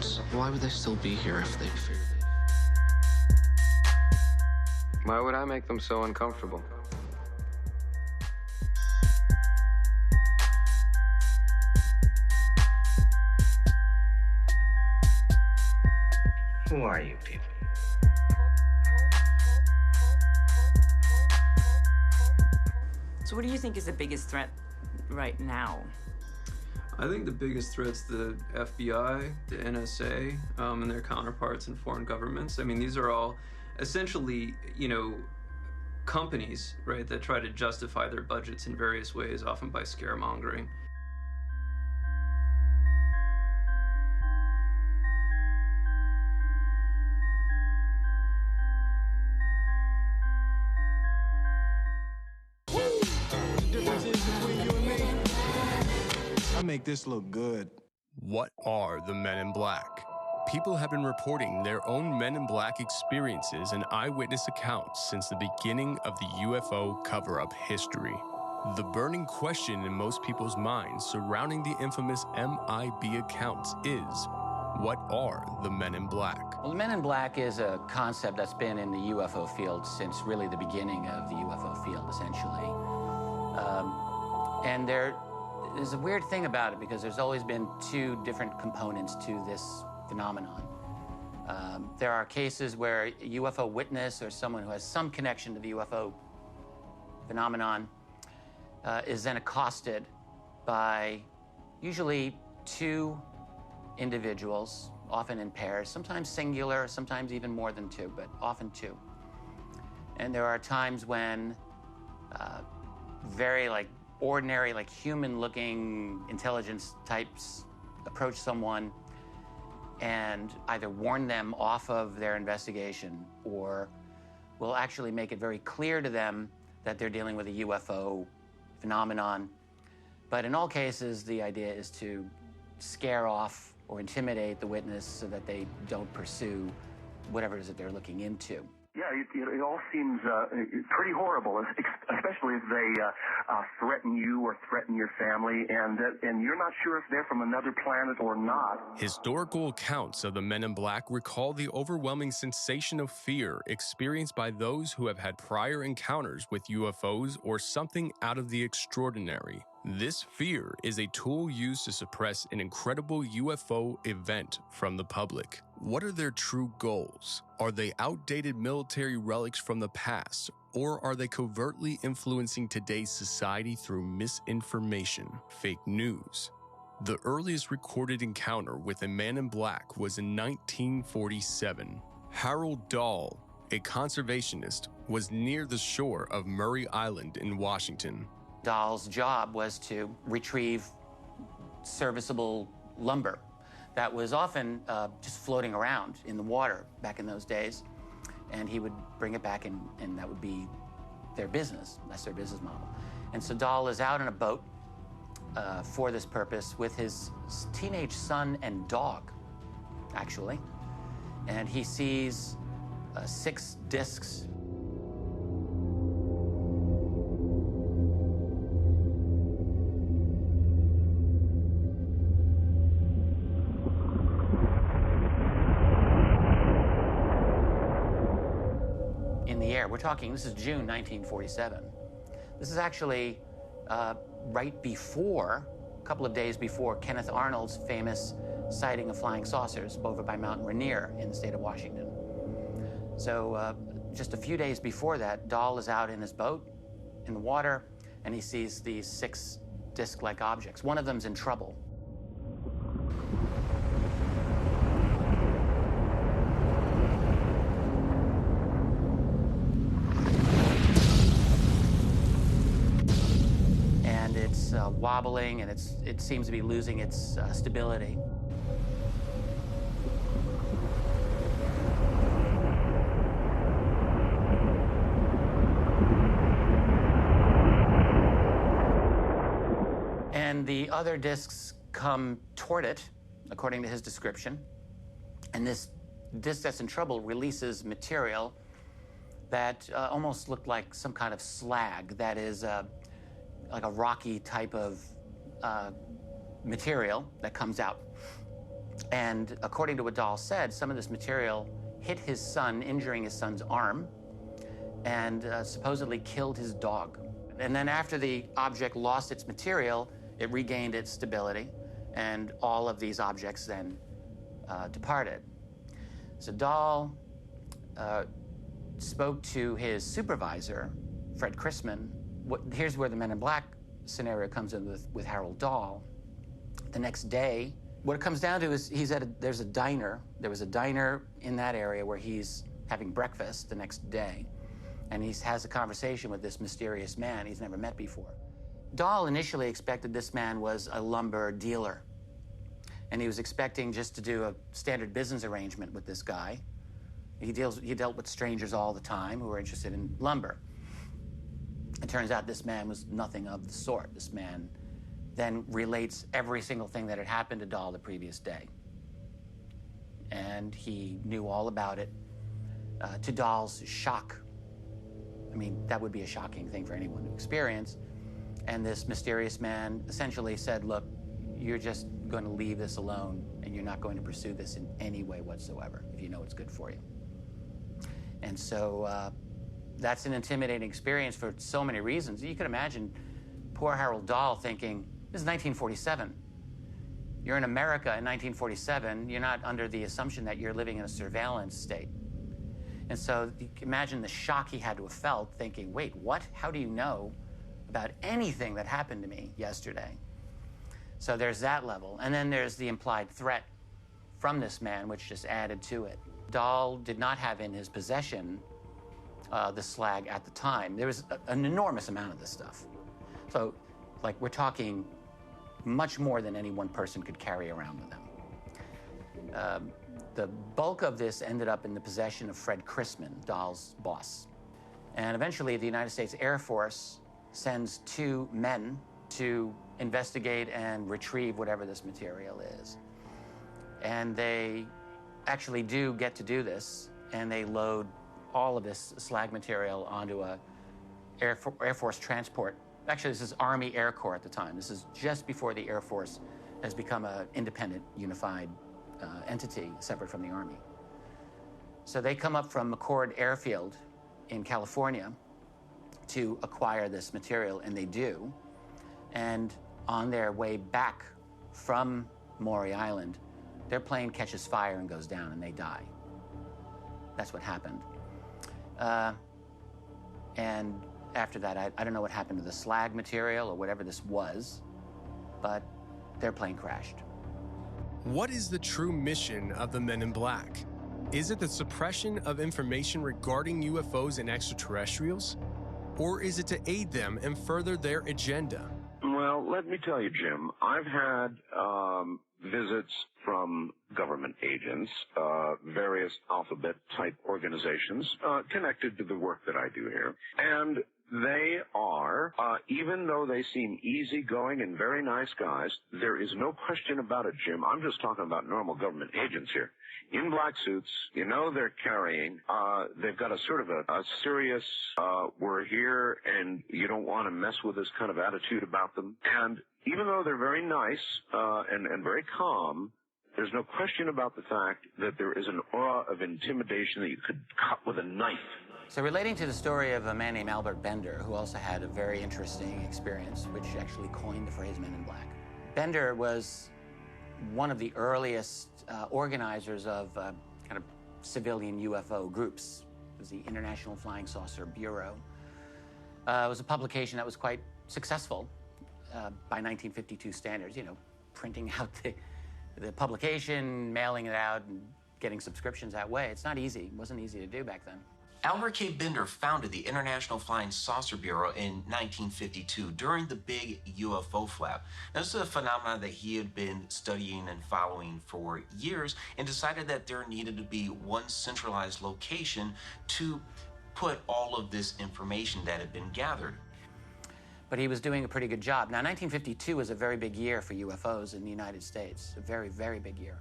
accounts, why would they still be here if they fear? Why would I make them so uncomfortable? Who are you people? So what do you think is the biggest threat right now? I think the biggest threat's the FBI, the NSA, and their counterparts in foreign governments. I mean, these are all essentially, companies, right, that try to justify their budgets in various ways, often by scaremongering. I make this look good. What are the Men in Black? People have been reporting their own Men in Black experiences and eyewitness accounts since the beginning of the UFO cover-up history. The burning question in most people's minds surrounding the infamous MIB accounts is, what are the Men in Black? Well, the Men in Black is a concept that's been in the UFO field since really the beginning of the UFO field, essentially. And there's a weird thing about it because there's always been two different components to this phenomenon. There are cases where a UFO witness or someone who has some connection to the UFO phenomenon is then accosted by usually two individuals, often in pairs, sometimes singular, sometimes even more than two, but often two. And there are times when very ordinary, human-looking intelligence types approach someone and either warn them off of their investigation or will actually make it very clear to them that they're dealing with a UFO phenomenon. But in all cases, the idea is to scare off or intimidate the witness so that they don't pursue whatever it is that they're looking into. Yeah, it all seems pretty horrible, especially if they threaten you or threaten your family, and you're not sure if they're from another planet or not. Historical accounts of the Men in Black recall the overwhelming sensation of fear experienced by those who have had prior encounters with UFOs or something out of the extraordinary. This fear is a tool used to suppress an incredible UFO event from the public. What are their true goals? Are they outdated military relics from the past, or are they covertly influencing today's society through misinformation, fake news? The earliest recorded encounter with a man in black was in 1947. Harold Dahl, a conservationist, was near the shore of Murray Island in Washington. Dahl's job was to retrieve serviceable lumber that was often just floating around in the water back in those days. And he would bring it back, and that would be their business. That's their business model. And so Dahl is out in a boat for this purpose with his teenage son and dog, actually. And he sees 6 discs. In the air. We're talking, this is June 1947. This is actually right before, a couple of days before, Kenneth Arnold's famous sighting of flying saucers over by Mount Rainier in the state of Washington. So just a few days before that, Dahl is out in his boat in the water, and he sees these 6 disc-like objects. One of them's in trouble. And it's wobbling, and it seems to be losing its stability. And the other discs come toward it, according to his description. And this disc that's in trouble releases material that almost looked like some kind of slag, that is like a rocky type of material that comes out. And according to what Dahl said, some of this material hit his son, injuring his son's arm, and supposedly killed his dog. And then after the object lost its material, it regained its stability, and all of these objects then departed. So Dahl spoke to his supervisor, Fred Chrisman. Here's where the Men in Black scenario comes in with Harold Dahl. The next day, what it comes down to is there's a diner. There was a diner in that area where he's having breakfast the next day, and he has a conversation with this mysterious man he's never met before. Dahl initially expected this man was a lumber dealer, and he was expecting just to do a standard business arrangement with this guy. He dealt with strangers all the time who were interested in lumber. It turns out this man was nothing of the sort. This man then relates every single thing that had happened to Dahl the previous day. And he knew all about it, to Dahl's shock. I mean, that would be a shocking thing for anyone to experience. And this mysterious man essentially said, look, you're just going to leave this alone, and you're not going to pursue this in any way whatsoever if you know it's good for you. And so that's an intimidating experience for so many reasons. You can imagine poor Harold Dahl thinking, this is 1947. You're in America in 1947. You're not under the assumption that you're living in a surveillance state. And so you can imagine the shock he had to have felt thinking, wait, what? How do you know about anything that happened to me yesterday? So there's that level. And then there's the implied threat from this man, which just added to it. Dahl did not have in his possession the slag at the time. There was an enormous amount of this stuff. So, like, we're talking much more than any one person could carry around with them. The bulk of this ended up in the possession of Fred Chrisman, Dahl's boss. And eventually, the United States Air Force sends 2 men to investigate and retrieve whatever this material is. And they actually do get to do this, and they load all of this slag material onto a Air Force transport. Actually, this is Army Air Corps at the time. This is just before the Air Force has become an independent, unified entity separate from the Army. So they come up from McCord Airfield in California to acquire this material, and they do. And on their way back from Maury Island, their plane catches fire and goes down, and they die. That's what happened. And after that, I don't know what happened to the slag material or whatever this was, but their plane crashed. What is the true mission of the Men in Black? Is it the suppression of information regarding UFOs and extraterrestrials? Or is it to aid them and further their agenda? Well, let me tell you, Jim, I've had visits from government agents, various alphabet-type organizations connected to the work that I do here. And they are, even though they seem easygoing and very nice guys, there is no question about it, Jim. I'm just talking about normal government agents here. In black suits, you know they're carrying, they've got a sort of a serious, we're here and you don't want to mess with us kind of attitude about them. And even though they're very nice and very calm, there's no question about the fact that there is an aura of intimidation that you could cut with a knife. So relating to the story of a man named Albert Bender, who also had a very interesting experience, which actually coined the phrase Men in Black. Bender was one of the earliest organizers of kind of civilian UFO groups. It was the International Flying Saucer Bureau. It was a publication that was quite successful by 1952 standards, you know, printing out the publication, mailing it out, and getting subscriptions that way. It's not easy. It wasn't easy to do back then. Albert K. Bender founded the International Flying Saucer Bureau in 1952 during the big UFO flap. Now, this is a phenomenon that he had been studying and following for years and decided that there needed to be one centralized location to put all of this information that had been gathered. But he was doing a pretty good job. Now, 1952 was a very big year for UFOs in the United States, a very, very big year.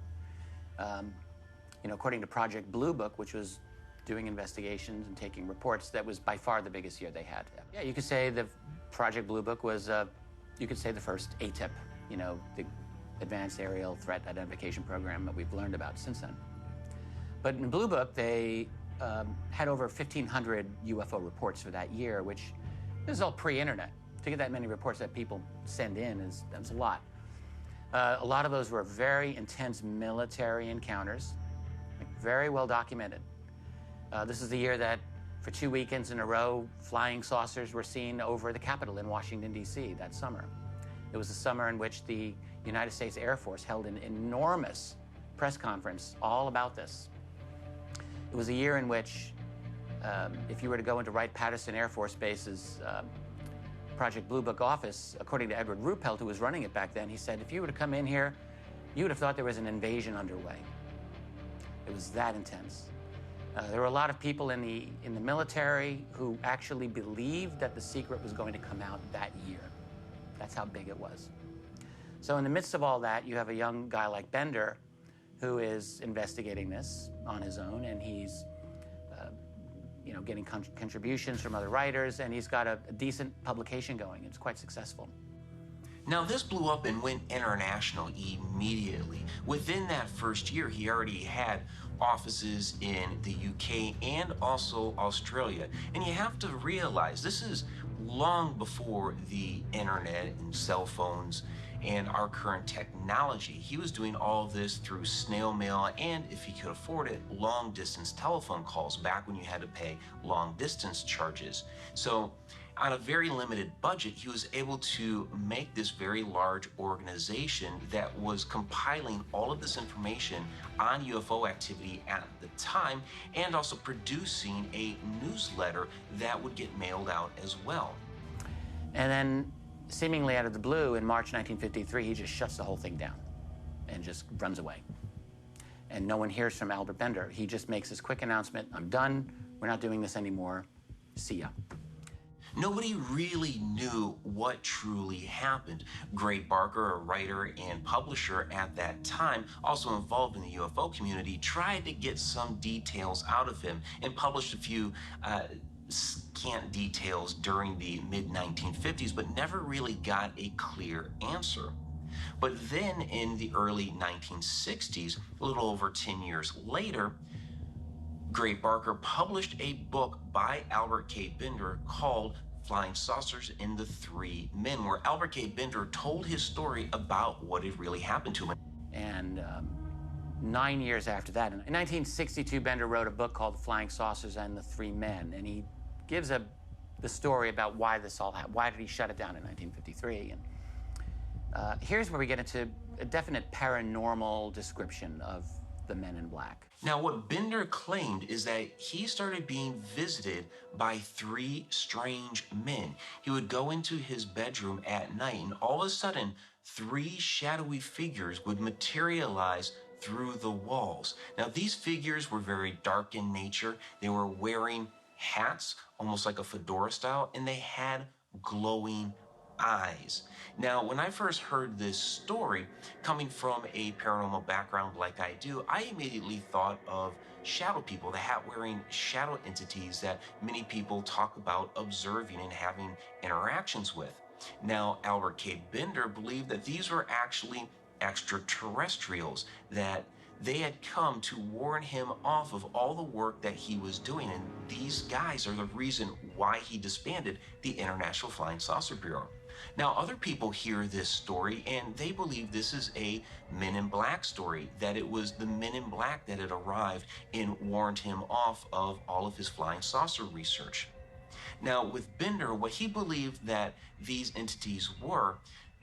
You know, according to Project Blue Book, which was doing investigations and taking reports, that was by far the biggest year they had. Yeah, you could say the Project Blue Book was, you could say the first ATIP, you know, the Advanced Aerial Threat Identification Program that we've learned about since then. But in Blue Book, they had over 1,500 UFO reports for that year, which this is all pre-internet. To get that many reports that people send in that's a lot. A lot of those were very intense military encounters, very well documented. This is the year that for 2 weekends in a row, flying saucers were seen over the Capitol in Washington, D.C. that summer. It was the summer in which the United States Air Force held an enormous press conference all about this. It was a year in which, if you were to go into Wright-Patterson Air Force Base's Project Blue Book office, according to Edward Ruppelt, who was running it back then, he said, if you were to come in here, you would have thought there was an invasion underway. It was that intense. There were a lot of people in the military who actually believed that the secret was going to come out that year. That's how big it was. So in the midst of all that, you have a young guy like Bender who is investigating this on his own, and he's getting contributions from other writers, and he's got a decent publication going. It's quite successful. Now, this blew up and went international immediately. Within that first year, he already had offices in the UK and also Australia. And you have to realize this is long before the internet and cell phones and our current technology. He was doing all of this through snail mail and, if he could afford it, long distance telephone calls back when you had to pay long distance charges. So on a very limited budget, he was able to make this very large organization that was compiling all of this information on UFO activity at the time, and also producing a newsletter that would get mailed out as well. And then, seemingly out of the blue, in March 1953, he just shuts the whole thing down and just runs away. And no one hears from Albert Bender. He just makes this quick announcement, I'm done, we're not doing this anymore, see ya. Nobody really knew what truly happened. Gray Barker, a writer and publisher at that time, also involved in the UFO community, tried to get some details out of him and published a few scant details during the mid-1950s, but never really got a clear answer. But then in the early 1960s, a little over 10 years later, Gray Barker published a book by Albert K. Bender called Flying Saucers and the Three Men, where Albert K. Bender told his story about what had really happened to him. And 9 years after that, in 1962, Bender wrote a book called Flying Saucers and the Three Men, and he gives the story about why this all happened. Why did he shut it down in 1953? And here's where we get into a definite paranormal description of the Men in Black. Now, what Bender claimed is that he started being visited by three strange men. He would go into his bedroom at night, and all of a sudden, three shadowy figures would materialize through the walls. Now, these figures were very dark in nature. They were wearing hats, almost like a fedora style, and they had glowing eyes. Now, when I first heard this story, coming from a paranormal background like I do, I immediately thought of shadow people, the hat-wearing shadow entities that many people talk about observing and having interactions with. Now, Albert K. Bender believed that these were actually extraterrestrials, that they had come to warn him off of all the work that he was doing, and these guys are the reason why he disbanded the International Flying Saucer Bureau. Now, other people hear this story and they believe this is a Men in Black story, that it was the Men in Black that had arrived and warned him off of all of his flying saucer research. Now, with Bender, what he believed that these entities were,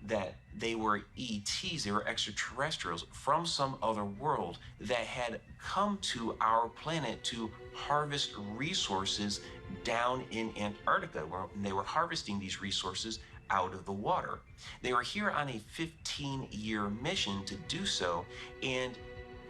that they were ETs, they were extraterrestrials from some other world that had come to our planet to harvest resources down in Antarctica, where they were harvesting these resources out of the water. They were here on a 15-year mission to do so, and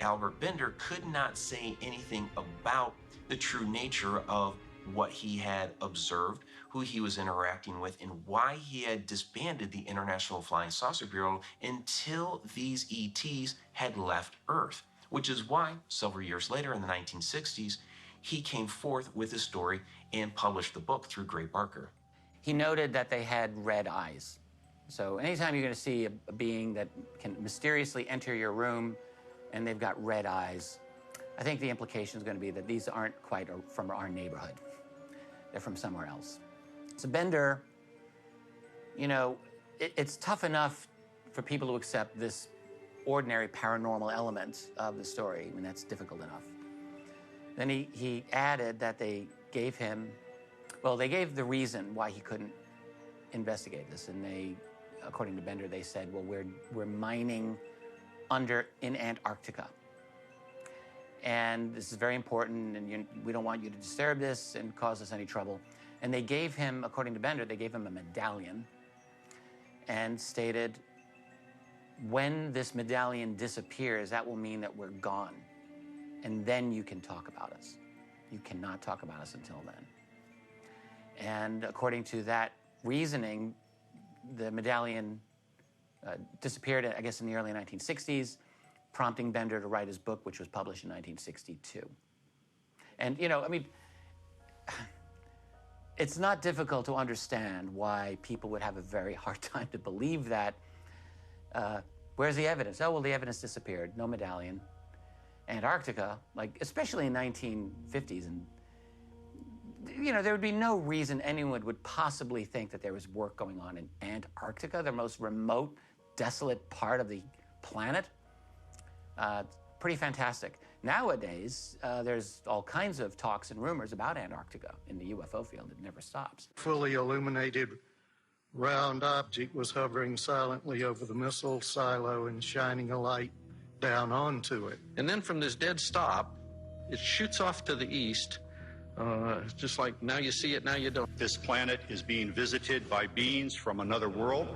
Albert Bender could not say anything about the true nature of what he had observed, who he was interacting with, and why he had disbanded the International Flying Saucer Bureau until these ETs had left Earth, which is why several years later in the 1960s, he came forth with his story and published the book through Gray Barker. He noted that they had red eyes, So anytime you're going to see a being that can mysteriously enter your room and they've got red eyes, I think the implication is going to be that these aren't quite from our neighborhood. They're from somewhere else. So Bender, you know, it's tough enough for people to accept this ordinary paranormal element of the story. I mean, that's difficult enough. Then he added that they gave him, well, they gave the reason why he couldn't investigate this. And they, according to Bender, they said, well, we're mining in Antarctica. And this is very important, and we don't want you to disturb this and cause us any trouble. And they gave him, according to Bender, they gave him a medallion and stated, when this medallion disappears, that will mean that we're gone. And then you can talk about us. You cannot talk about us until then. And according to that reasoning, the medallion disappeared, I guess, in the early 1960s, prompting Bender to write his book, which was published in 1962. And, you know, I mean, it's not difficult to understand why people would have a very hard time to believe that. Where's the evidence? Oh, well, the evidence disappeared. No medallion. Antarctica, like, especially in 1950s, and, you know, there would be no reason anyone would possibly think that there was work going on in Antarctica, the most remote, desolate part of the planet. Pretty fantastic. Nowadays, there's all kinds of talks and rumors about Antarctica in the UFO field. It never stops. Fully illuminated round object was hovering silently over the missile silo and shining a light down onto it. And then from this dead stop, it shoots off to the east, just like now you see it, now you don't. This planet is being visited by beings from another world.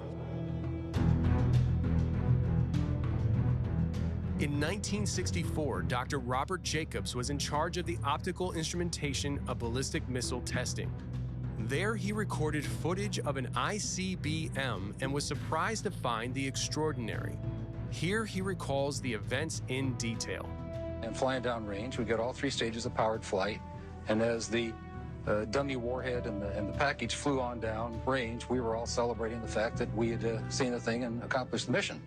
In 1964, Dr. Robert Jacobs was in charge of the optical instrumentation of ballistic missile testing. There, he recorded footage of an ICBM and was surprised to find the extraordinary. Here, he recalls the events in detail. And flying downrange, we got all three stages of powered flight. And as the dummy warhead and the package flew on down range, we were all celebrating the fact that we had seen the thing and accomplished the mission.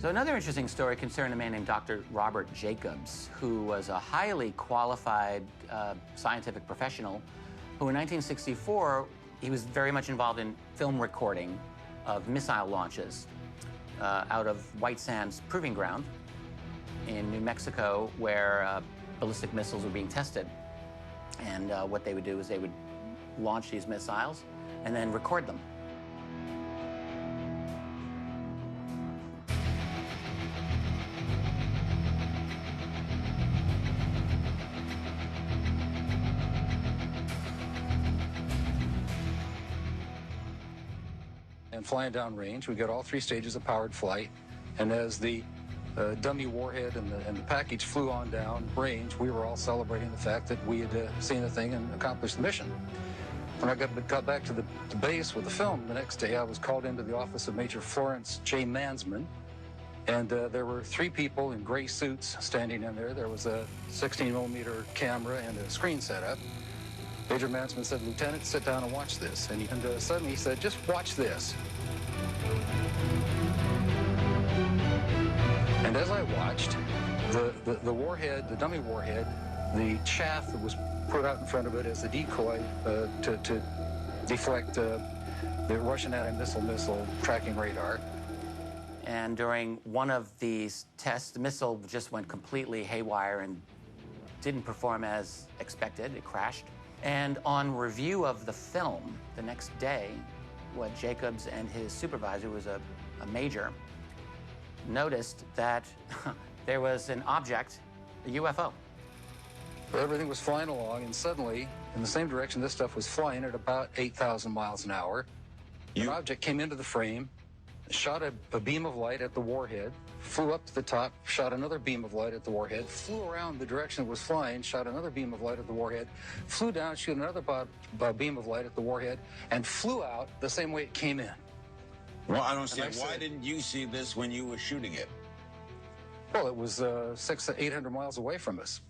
So another interesting story concerned a man named Dr. Robert Jacobs, who was a highly qualified scientific professional who in 1964, he was very much involved in film recording of missile launches out of White Sands Proving Ground in New Mexico, where ballistic missiles were being tested. And what they would do is they would launch these missiles and then record them. And flying downrange, we got all three stages of powered flight. And as the dummy warhead and the package flew on down range, we were all celebrating the fact that we had seen the thing and accomplished the mission. When I got back to the base with the film the next day, I was called into the office of Major Florence J. Mansman. And there were three people in gray suits standing in there. There was a 16mm camera and a screen setup. Major Mansman said, "Lieutenant, sit down and watch this." And suddenly he said, "Just watch this." And as I watched, the warhead, the dummy warhead, the chaff that was put out in front of it as a decoy to deflect the Russian anti-missile tracking radar. And during one of these tests, the missile just went completely haywire and didn't perform as expected. It crashed. And on review of the film the next day, what Jacobs and his supervisor, was a major, noticed that there was an object, a UFO. Everything was flying along, and suddenly, in the same direction this stuff was flying at about 8,000 miles an hour, an object came into the frame, shot a beam of light at the warhead, flew up to the top, shot another beam of light at the warhead, flew around the direction it was flying, shot another beam of light at the warhead, flew down, shot another beam of light at the warhead, and flew out the same way it came in. Well, I don't understand. Why didn't you see this when you were shooting it? Well, it was 600 to 800 miles away from us.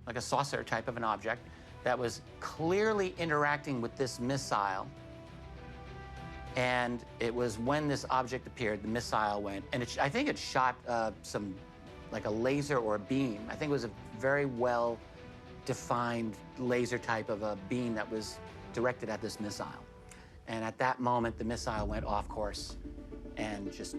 Like a saucer type of an object that was clearly interacting with this missile And it was when this object appeared, the missile went, and I think it shot like a laser or a beam. I think it was a very well-defined laser type of a beam that was directed at this missile. And at that moment, the missile went off course and just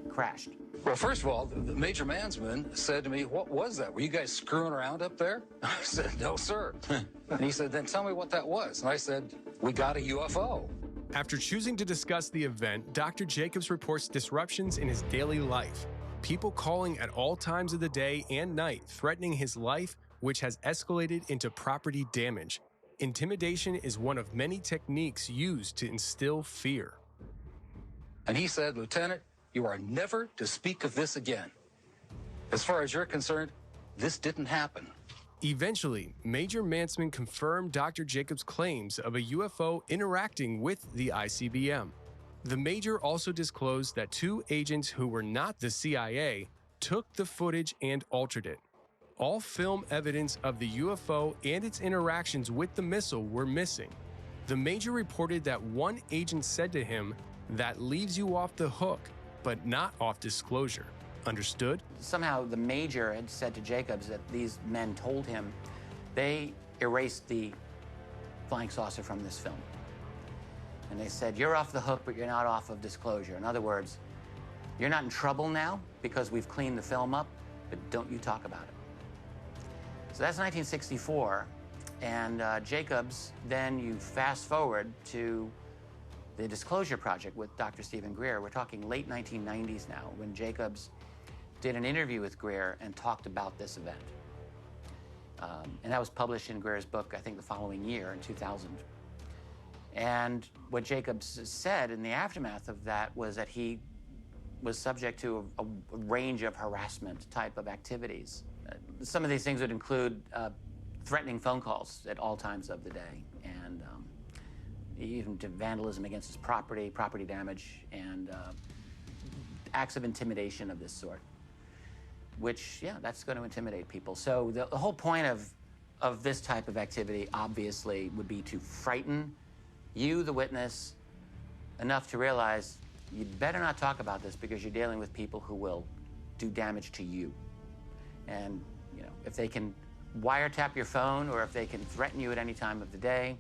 crashed. Well, first of all, the Major Mansman said to me, "What was that? Were you guys screwing around up there?" I said, "No, sir." And he said, "Then tell me what that was." And I said, "We got a UFO." After choosing to discuss the event, Dr. Jacobs reports disruptions in his daily life. People calling at all times of the day and night, threatening his life, which has escalated into property damage. Intimidation is one of many techniques used to instill fear. And he said, "Lieutenant, you are never to speak of this again. As far as you're concerned, this didn't happen." Eventually, Major Mansman confirmed Dr. Jacobs' claims of a UFO interacting with the ICBM. The Major also disclosed that 2 agents who were not the CIA took the footage and altered it. All film evidence of the UFO and its interactions with the missile were missing. The Major reported that one agent said to him, "That leaves you off the hook, but not off disclosure." Understood? Somehow the Major had said to Jacobs that these men told him they erased the flying saucer from this film. And they said, "You're off the hook, but you're not off of disclosure." In other words, you're not in trouble now because we've cleaned the film up, but don't you talk about it. So that's 1964, and Jacobs, then you fast forward to the Disclosure Project with Dr. Stephen Greer. We're talking late 1990s now, when Jacobs did an interview with Greer and talked about this event. And that was published in Greer's book, I think, the following year, in 2000. And what Jacobs said in the aftermath of that was that he was subject to a range of harassment type of activities. Some of these things would include threatening phone calls at all times of the day, and even to vandalism against his property, property damage, and acts of intimidation of this sort, which, yeah, that's going to intimidate people. So the whole point of this type of activity, obviously, would be to frighten you, the witness, enough to realize you'd better not talk about this because you're dealing with people who will do damage to you. And, you know, if they can wiretap your phone or if they can threaten you at any time of the day,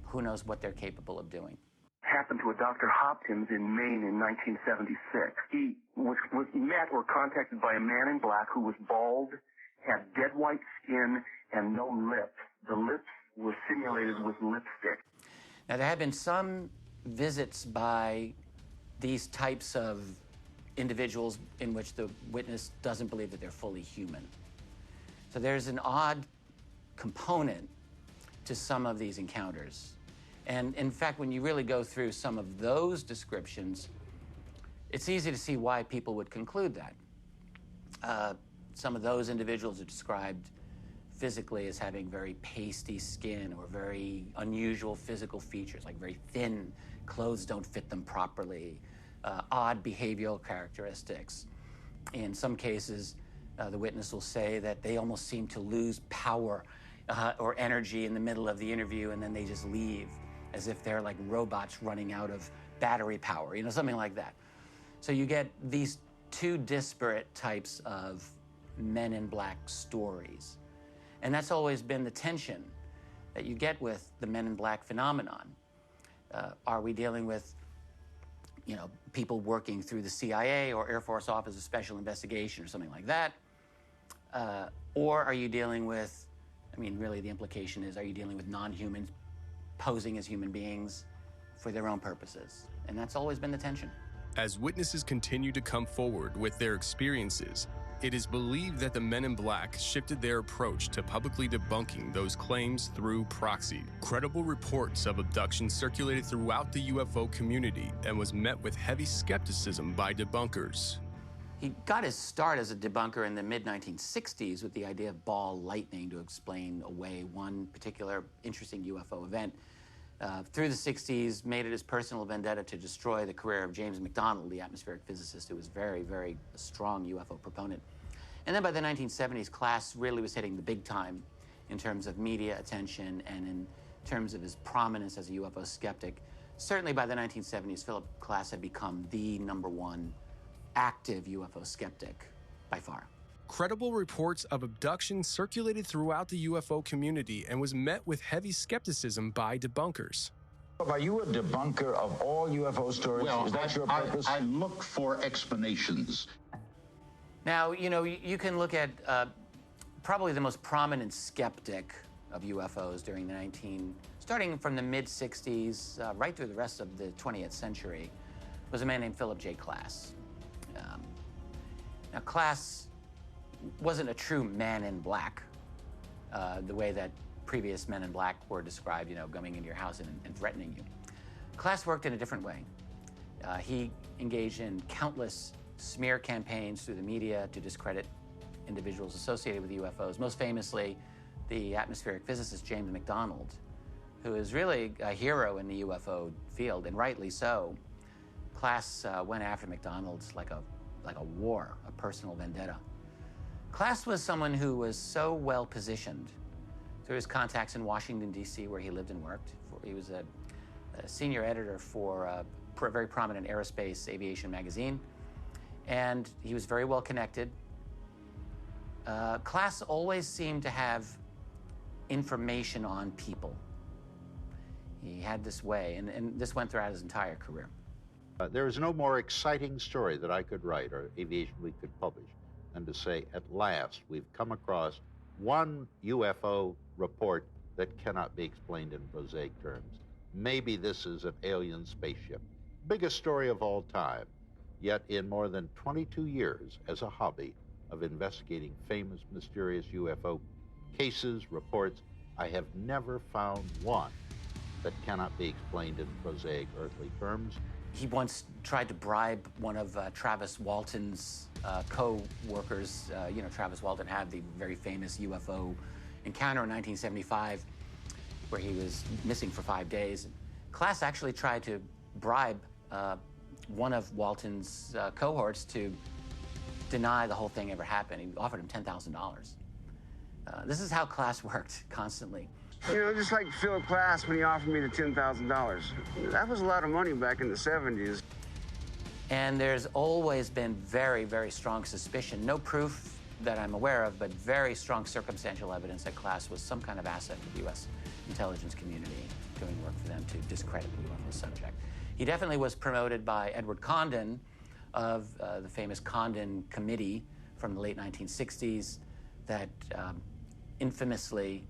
who knows what they're capable of doing. Happened to a Dr. Hopkins in Maine in 1976. He was met or contacted by a man in black who was bald, had dead white skin, and no lips. The lips were simulated with lipstick. Now, there have been some visits by these types of individuals in which the witness doesn't believe that they're fully human. So there's an odd component to some of these encounters. And in fact, when you really go through some of those descriptions, it's easy to see why people would conclude that. Some of those individuals are described physically as having very pasty skin or very unusual physical features, like very thin, clothes don't fit them properly, odd behavioral characteristics. In some cases, the witness will say that they almost seem to lose power or energy in the middle of the interview, and then they just leave, as if they're like robots running out of battery power, you know, something like that. So you get these two disparate types of Men in Black stories. And that's always been the tension that you get with the Men in Black phenomenon. Are we dealing with, you know, people working through the CIA or Air Force Office of Special Investigation or something like that? Or are you dealing with, I mean, really the implication is, are you dealing with non-humans posing as human beings for their own purposes? And that's always been the tension. As witnesses continue to come forward with their experiences, it is believed that the Men in Black shifted their approach to publicly debunking those claims through proxy. Credible reports of abductions circulated throughout the UFO community and was met with heavy skepticism by debunkers. He got his start as a debunker in the mid-1960s with the idea of ball lightning to explain away one particular interesting UFO event. Through the 60s, made it his personal vendetta to destroy the career of James McDonald, the atmospheric physicist who was very, very strong UFO proponent. And then by the 1970s, Klass really was hitting the big time in terms of media attention and in terms of his prominence as a UFO skeptic. Certainly by the 1970s, Philip Klass had become the #1 active UFO skeptic by far. Credible reports of abduction circulated throughout the UFO community and was met with heavy skepticism by debunkers. Are you a debunker of all UFO stories? Well, is that your purpose? I look for explanations. Now, you know, you can look at probably the most prominent skeptic of UFOs during starting from the mid-60s, right through the rest of the 20th century, was a man named Philip J. Klass. Now, Klass wasn't a true man in black, the way that previous men in black were described, you know, coming into your house and threatening you. Klass worked in a different way. He engaged in countless smear campaigns through the media to discredit individuals associated with UFOs, most famously the atmospheric physicist James McDonald, who is really a hero in the UFO field, and rightly so. Klass went after McDonald like a war, a personal vendetta. Klass was someone who was so well positioned through his contacts in Washington, D.C., where he lived and worked. He was a senior editor for a very prominent aerospace aviation magazine, and he was very well connected. Klass always seemed to have information on people. He had this way, and this went throughout his entire career. There is no more exciting story that I could write or Aviation Week could publish than to say, at last, we've come across one UFO report that cannot be explained in prosaic terms. Maybe this is an alien spaceship. Biggest story of all time. Yet in more than 22 years as a hobby of investigating famous, mysterious UFO cases, reports, I have never found one that cannot be explained in prosaic earthly terms. He once tried to bribe one of Travis Walton's co-workers. You know, Travis Walton had the very famous UFO encounter in 1975 where he was missing for 5 days. Klass actually tried to bribe one of Walton's cohorts to deny the whole thing ever happened. He offered him $10,000. This is how Klass worked constantly. You know, just like Philip Klass when he offered me the $10,000. That was a lot of money back in the 70s. And there's always been very, very strong suspicion, no proof that I'm aware of, but very strong circumstantial evidence that Klass was some kind of asset to the U.S. intelligence community, doing work for them to discredit the UFO subject. He definitely was promoted by Edward Condon of the famous Condon Committee from the late 1960s that infamously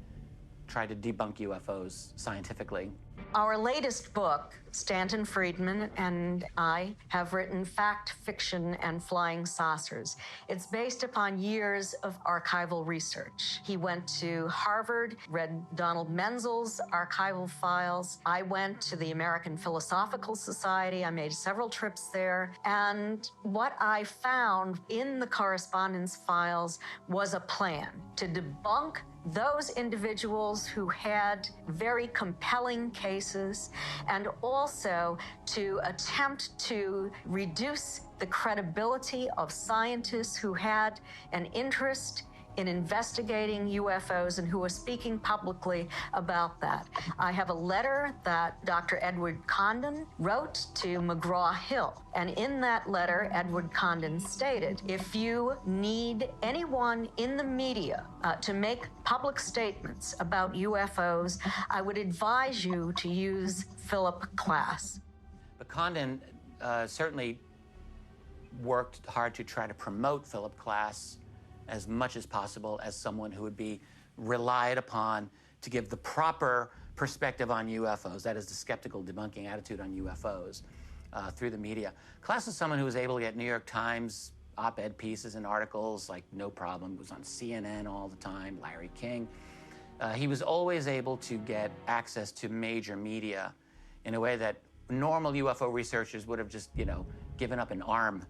tried to debunk UFOs scientifically. Our latest book, Stanton Friedman and I have written Fact, Fiction, and Flying Saucers. It's based upon years of archival research. He went to Harvard, read Donald Menzel's archival files. I went to the American Philosophical Society. I made several trips there. And what I found in the correspondence files was a plan to debunk those individuals who had very compelling cases, and also to attempt to reduce the credibility of scientists who had an interest in investigating UFOs and who were speaking publicly about that. I have a letter that Dr. Edward Condon wrote to McGraw-Hill. And in that letter, Edward Condon stated, if you need anyone in the media to make public statements about UFOs, I would advise you to use Philip Klass. But Condon certainly worked hard to try to promote Philip Klass as much as possible as someone who would be relied upon to give the proper perspective on UFOs, that is the skeptical debunking attitude on UFOs through the media. Klass is someone who was able to get New York Times op-ed pieces and articles like no problem. He was on CNN all the time, Larry King. He was always able to get access to major media in a way that normal UFO researchers would have just, you know, given up an arm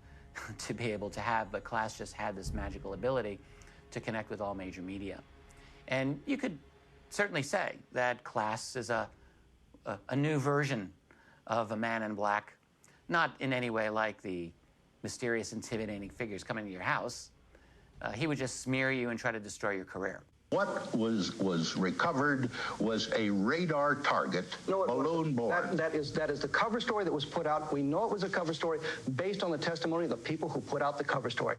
to be able to have, but Klass just had this magical ability to connect with all major media. And you could certainly say that Klass is a new version of a man in black, not in any way like the mysterious, intimidating figures coming to your house. He would just smear you and try to destroy your career. What was recovered was a radar target, balloon borne. That is the cover story that was put out. We know it was a cover story based on the testimony of the people who put out the cover story.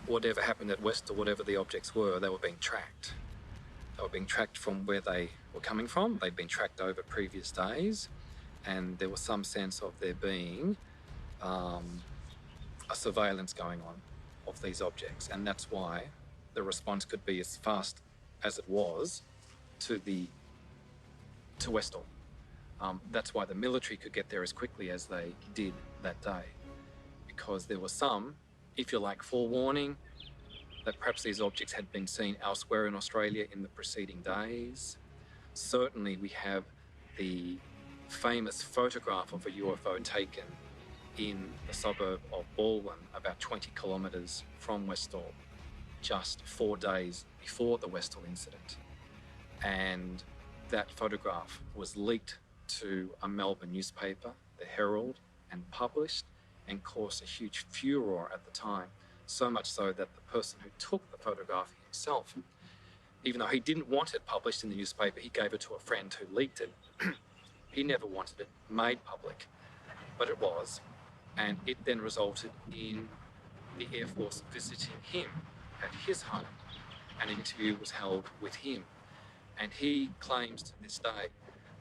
Whatever happened at Westall, whatever the objects were, they were being tracked. They were being tracked from where they were coming from. They'd been tracked over previous days, and there was some sense of there being a surveillance going on of these objects, and that's why the response could be as fast as it was to Westall. That's why the military could get there as quickly as they did that day, because there was some, if you like, forewarning that perhaps these objects had been seen elsewhere in Australia in the preceding days. Certainly we have the famous photograph of a UFO taken in the suburb of Baldwin, about 20 kilometres from Westall, just 4 days before the Westall incident. And that photograph was leaked to a Melbourne newspaper, the Herald, and published, and caused a huge furore at the time, so much so that the person who took the photograph himself, even though he didn't want it published in the newspaper, he gave it to a friend who leaked it. He never wanted it made public, but it was. And it then resulted in the Air Force visiting him at his home. An interview was held with him. And he claims to this day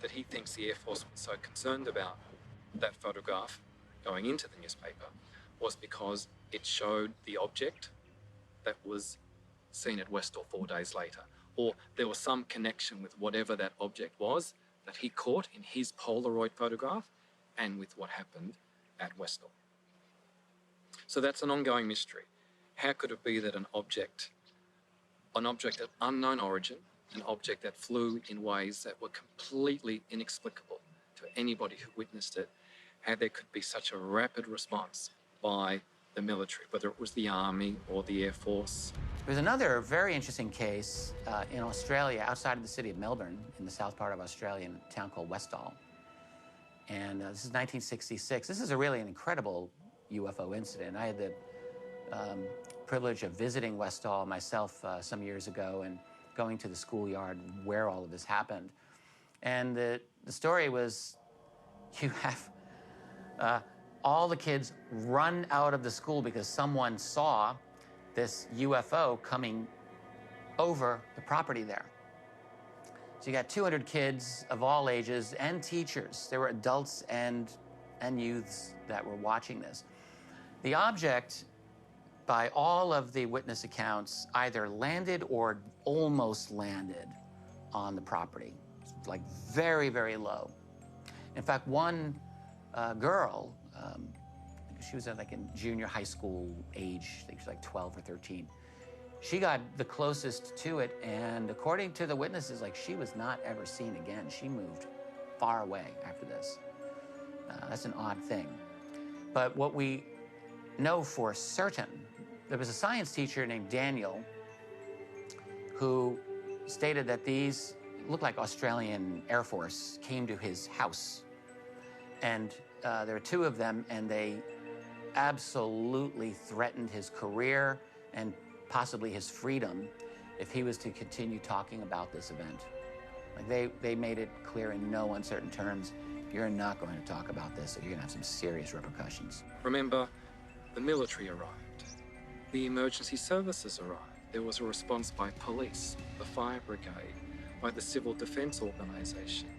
that he thinks the Air Force was so concerned about that photograph going into the newspaper was because it showed the object that was seen at Westall 4 days later. Or there was some connection with whatever that object was that he caught in his Polaroid photograph and with what happened at Westall. So that's an ongoing mystery. How could it be that an object of unknown origin, an object that flew in ways that were completely inexplicable to anybody who witnessed it, how there could be such a rapid response by the military, whether it was the Army or the Air Force? There's another very interesting case in Australia, outside of the city of Melbourne, in the south part of Australia, in a town called Westall. And this is 1966. This is really an incredible UFO incident. I had the privilege of visiting Westall myself some years ago and going to the schoolyard where all of this happened. And the story was, you have all the kids run out of the school because someone saw this UFO coming over the property there. So you got 200 kids of all ages and teachers. There were adults and youths that were watching this. The object, by all of the witness accounts, either landed or almost landed on the property, like very, very low. In fact, one girl, she was like in junior high school age, I think she was like 12 or 13. She got the closest to it, and according to the witnesses, like, she was not ever seen again. She moved far away after this. That's an odd thing. But what we know for certain, there was a science teacher named Daniel who stated that these looked like Australian Air Force came to his house. And there were two of them, and they absolutely threatened his career and possibly his freedom if he was to continue talking about this event. Like, they made it clear in no uncertain terms, you're not going to talk about this, or you're going to have some serious repercussions. Remember, the military arrived. The emergency services arrived. There was a response by police, the fire brigade, by the Civil Defence Organisation.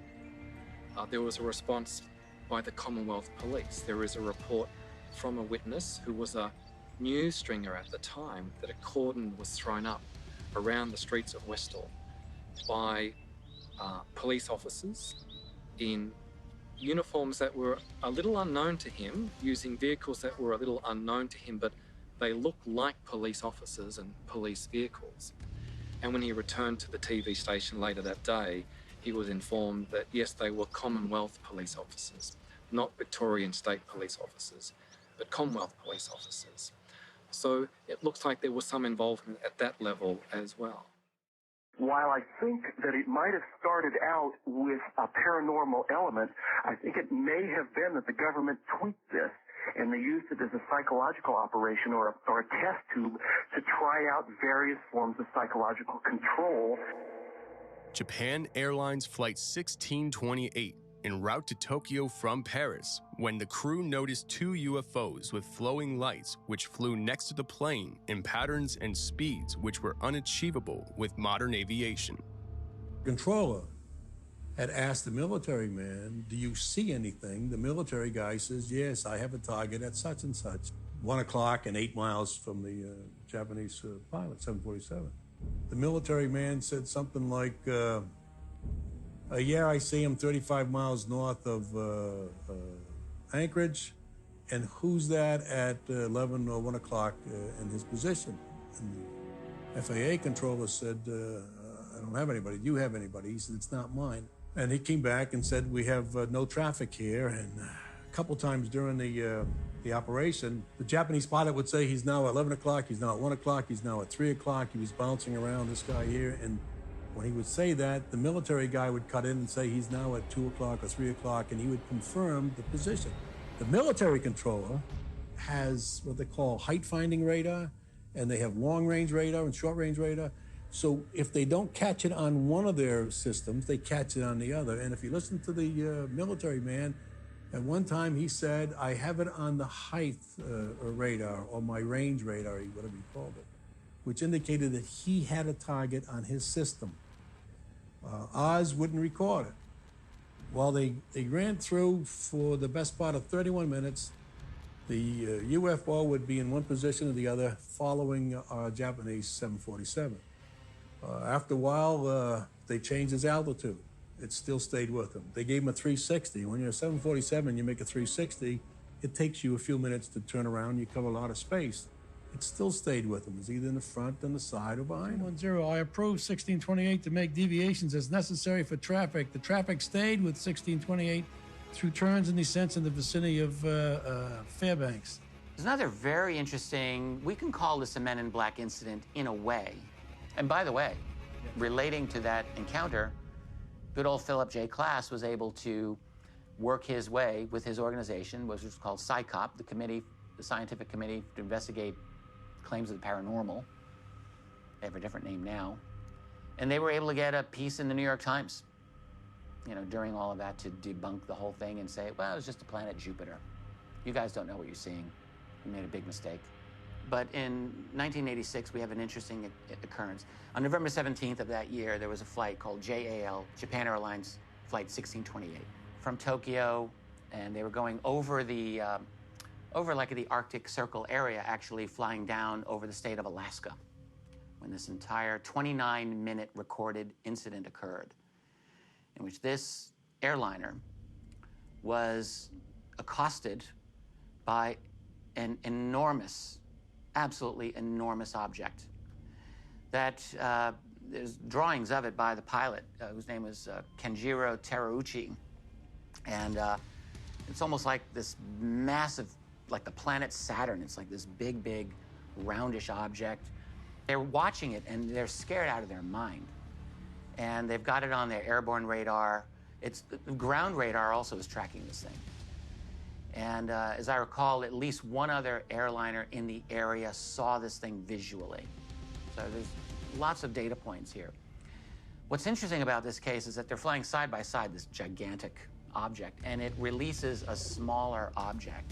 There was a response by the Commonwealth Police. There is a report from a witness who was a news stringer at the time that a cordon was thrown up around the streets of Westall by police officers in uniforms that were a little unknown to him, using vehicles that were a little unknown to him, but they looked like police officers and police vehicles. And when he returned to the TV station later that day, he was informed that, yes, they were Commonwealth police officers, not Victorian state police officers, but Commonwealth police officers. So it looks like there was some involvement at that level as well. While I think that it might have started out with a paranormal element, I think it may have been that the government tweaked this and they used it as a psychological operation or a test tube to try out various forms of psychological control. Japan Airlines Flight 1628 en route to Tokyo from Paris when the crew noticed two UFOs with flowing lights which flew next to the plane in patterns and speeds which were unachievable with modern aviation. The controller had asked the military man, do you see anything? The military guy says, yes, I have a target at such and such. 1 o'clock and 8 miles from the Japanese pilot, 747. The military man said something like, yeah, I see him 35 miles north of Anchorage. And who's that at 11 or 1 o'clock in his position? And the FAA controller said, I don't have anybody. Do you have anybody? He said, it's not mine. And he came back and said, we have no traffic here. And a couple times during the operation, the Japanese pilot would say he's now at 11 o'clock, he's now at 1 o'clock, he's now at 3 o'clock. He was bouncing around, this guy here. And when he would say that, the military guy would cut in and say he's now at 2 o'clock or 3 o'clock, and he would confirm the position. The military controller has what they call height-finding radar, and they have long-range radar and short-range radar. So if they don't catch it on one of their systems, they catch it on the other. And if you listen to the military man, at one time he said, I have it on the height radar or my range radar, whatever he called it, which indicated that he had a target on his system. Oz wouldn't record it. While they ran through for the best part of 31 minutes, the UFO would be in one position or the other following our Japanese 747. After a while, they changed his altitude. It still stayed with him. They gave him a 360. When you're a 747, you make a 360, it takes you a few minutes to turn around. You cover a lot of space. It still stayed with him. It's either in the front, on the side, or behind him. 10, I approve 1628 to make deviations as necessary for traffic. The traffic stayed with 1628 through turns and descents in the vicinity of Fairbanks. There's another very interesting, we can call this a Men in Black incident in a way. And by the way, relating to that encounter, good old Philip J. Klass was able to work his way with his organization, which was called SciCop, the scientific committee to investigate claims of the paranormal. They have a different name now. And they were able to get a piece in the New York Times, during all of that to debunk the whole thing and say, well, it was just the planet Jupiter. You guys don't know what you're seeing. You made a big mistake. But in 1986, we have an interesting occurrence. On November 17th of that year, there was a flight called JAL, Japan Airlines Flight 1628, from Tokyo, and they were going over the Arctic Circle area, actually flying down over the state of Alaska, when this entire 29-minute recorded incident occurred, in which this airliner was accosted by an enormous, absolutely enormous object that there's drawings of it by the pilot, whose name was Kenjiro Terauchi. And it's almost like this massive, like the planet Saturn. It's like this big, big, roundish object. They're watching it, and they're scared out of their mind. And they've got it on their airborne radar. The ground radar also is tracking this thing. And as I recall, at least one other airliner in the area saw this thing visually. So there's lots of data points here. What's interesting about this case is that they're flying side by side, this gigantic object, and it releases a smaller object,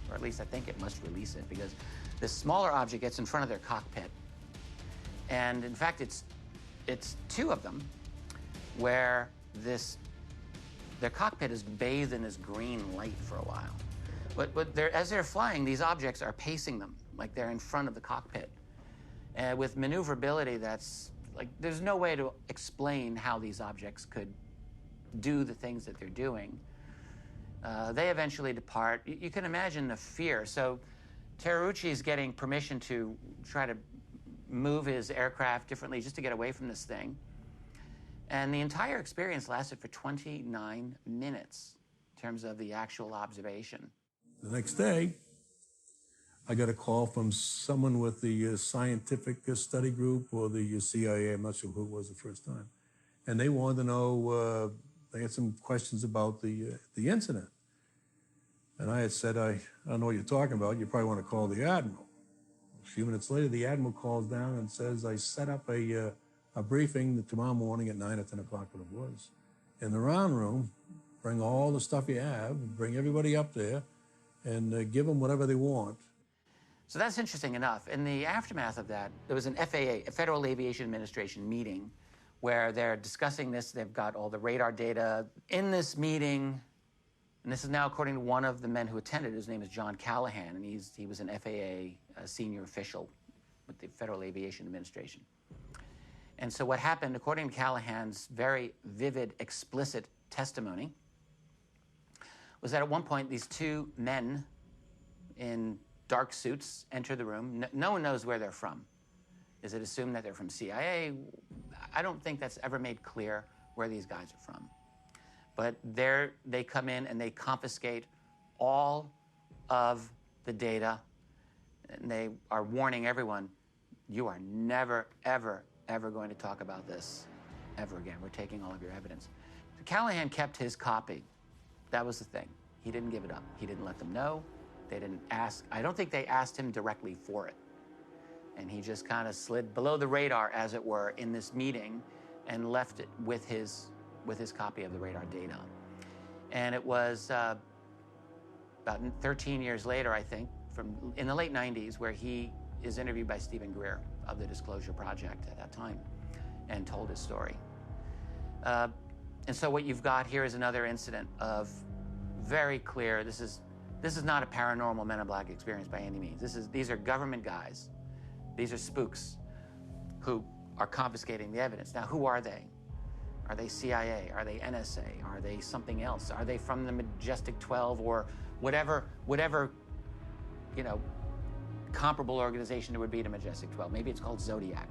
or at least I think it must release it, because this smaller object gets in front of their cockpit. And in fact, it's two of them where their cockpit is bathed in this green light for a while. But as they're flying, these objects are pacing them, like they're in front of the cockpit. With maneuverability that's, like, there's no way to explain how these objects could do the things that they're doing. They eventually depart. You can imagine the fear. So Terauchi's getting permission to try to move his aircraft differently just to get away from this thing. And the entire experience lasted for 29 minutes in terms of the actual observation. The next day, I got a call from someone with the scientific study group or the CIA. I'm not sure who it was the first time. And they wanted to know, they had some questions about the incident. And I had said, I don't know what you're talking about. You probably want to call the Admiral. A few minutes later, the Admiral calls down and says, I set up a briefing tomorrow morning at 9 or 10 o'clock, what it was. In the round room, bring all the stuff you have, bring everybody up there, and give them whatever they want. So that's interesting enough. In the aftermath of that, there was an FAA, a Federal Aviation Administration meeting, where they're discussing this. They've got all the radar data. In this meeting, and this is now according to one of the men who attended, his name is John Callahan, and he was an FAA senior official with the Federal Aviation Administration. And so what happened, according to Callahan's very vivid, explicit testimony, was that at one point these two men in dark suits enter the room. No one knows where they're from. Is it assumed that they're from CIA? I don't think that's ever made clear where these guys are from. But they come in and they confiscate all of the data, and they are warning everyone, you are never, ever, ever going to talk about this ever again. We're taking all of your evidence. So Callahan kept his copy. That was the thing. He didn't give it up. He didn't let them know. They didn't ask. I don't think they asked him directly for it. And he just kind of slid below the radar, as it were, in this meeting and left it with his copy of the radar data. And it was about 13 years later, I think, in the late 90s, where he is interviewed by Stephen Greer of the Disclosure Project at that time and told his story. And so what you've got here is another incident of very clear, this is not a paranormal Men in Black experience by any means. These are government guys. These are spooks who are confiscating the evidence. Now, who are they? Are they CIA? Are they NSA? Are they something else? Are they from the Majestic 12 or whatever, comparable organization it would be to Majestic 12? Maybe it's called Zodiac.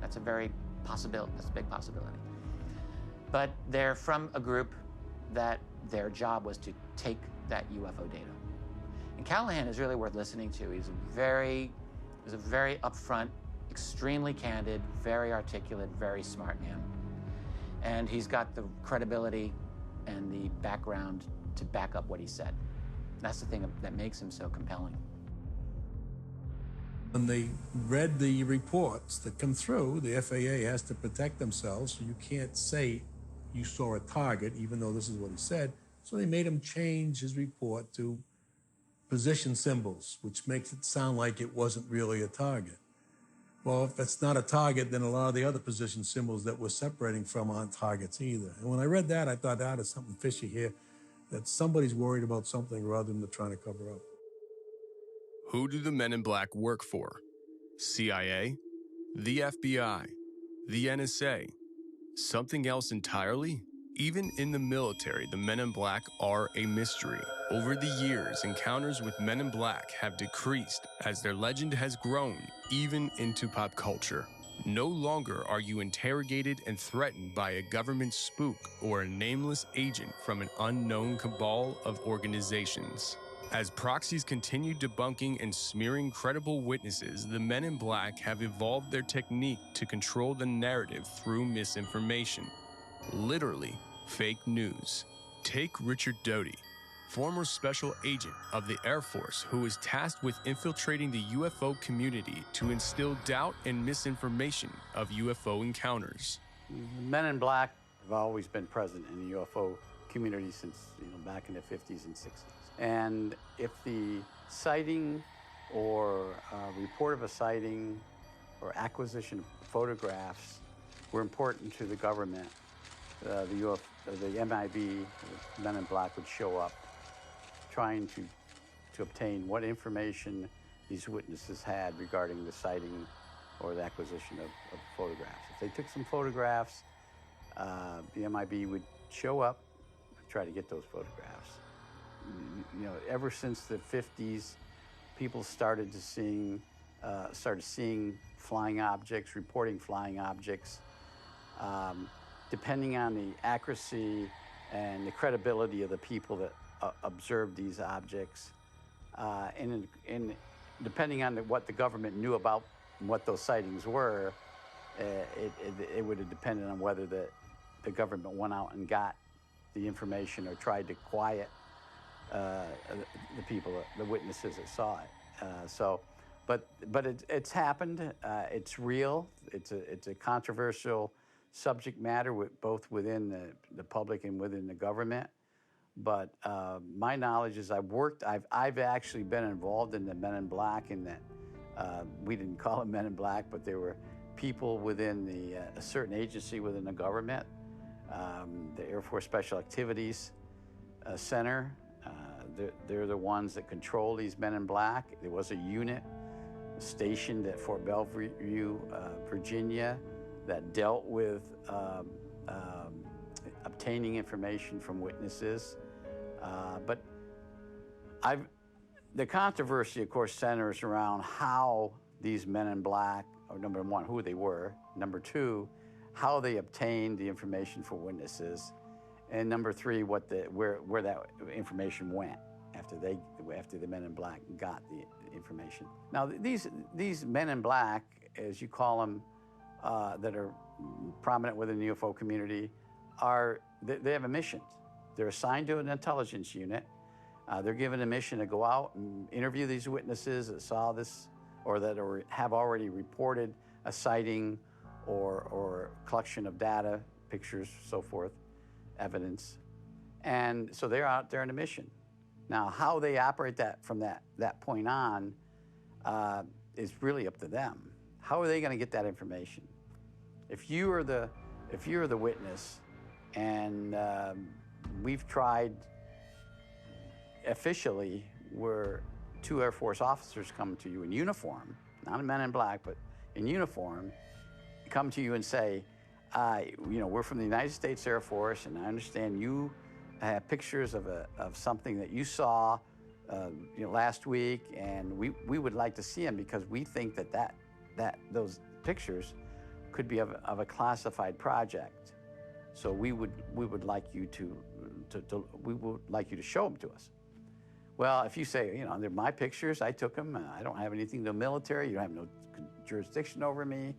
That's a big possibility. But they're from a group that their job was to take that UFO data. And Callahan is really worth listening to. He's a very upfront, extremely candid, very articulate, very smart man. And he's got the credibility and the background to back up what he said. That's the thing that makes him so compelling. When they read the reports that come through, the FAA has to protect themselves, so you can't say you saw a target, even though this is what he said. So they made him change his report to position symbols, which makes it sound like it wasn't really a target. Well, if it's not a target, then a lot of the other position symbols that we're separating from aren't targets either. And when I read that, I thought, there's something fishy here, that somebody's worried about something rather than they're trying to cover up. Who do the Men in Black work for? CIA? The FBI? The NSA? Something else entirely? Even in the military, the Men in Black are a mystery. Over the years, encounters with Men in Black have decreased as their legend has grown, even into pop culture. No longer are you interrogated and threatened by a government spook or a nameless agent from an unknown cabal of organizations. As proxies continue debunking and smearing credible witnesses, the Men in Black have evolved their technique to control the narrative through misinformation. Literally, fake news. Take Richard Doty, former special agent of the Air Force who was tasked with infiltrating the UFO community to instill doubt and misinformation of UFO encounters. Men in Black have always been present in the UFO community since back in the 50s and 60s. And if the sighting or report of a sighting or acquisition of photographs were important to the government, the MIB, the Men in Black, would show up trying to obtain what information these witnesses had regarding the sighting or the acquisition of photographs. If they took some photographs, the MIB would show up and try to get those photographs. Ever since the 50s, people started seeing flying objects, reporting flying objects. Depending on the accuracy and the credibility of the people that observed these objects, and depending on what the government knew about what those sightings were, it would have depended on whether the government went out and got the information or tried to quiet the people, the witnesses that saw it. But it's happened. It's real. It's a controversial subject matter both within the public and within the government. But my knowledge is I've actually been involved in the Men in Black in that we didn't call them Men in Black, but there were people within a certain agency within the government, the Air Force Special Activities Center. They're the ones that control these Men in Black. There was a unit stationed at Fort Belvedere, Virginia, that dealt with obtaining information from witnesses. But the controversy, of course, centers around how these Men in Black, or number one, who they were, number two, how they obtained the information for witnesses, and number three, where that information went after the Men in Black got the information. Now, these Men in Black, as you call them, that are prominent within the UFO community, they have a mission. They're assigned to an intelligence unit. They're given a mission to go out and interview these witnesses that saw this or that have already reported a sighting or collection of data, pictures, so forth, evidence. And so they're out there on a mission. Now, how they operate that from that point on is really up to them. How are they going to get that information? If you're the witness, and we've tried officially where two Air Force officers come to you in uniform, not a Men in Black, but in uniform, come to you and say, we're from the United States Air Force, and I understand you have pictures of something that you saw last week, and we would like to see them because we think that those pictures could be of a classified project. So we would like you to show them to us. Well, if you say, they're my pictures, I took them, I don't have anything to the military, you don't have no jurisdiction over me,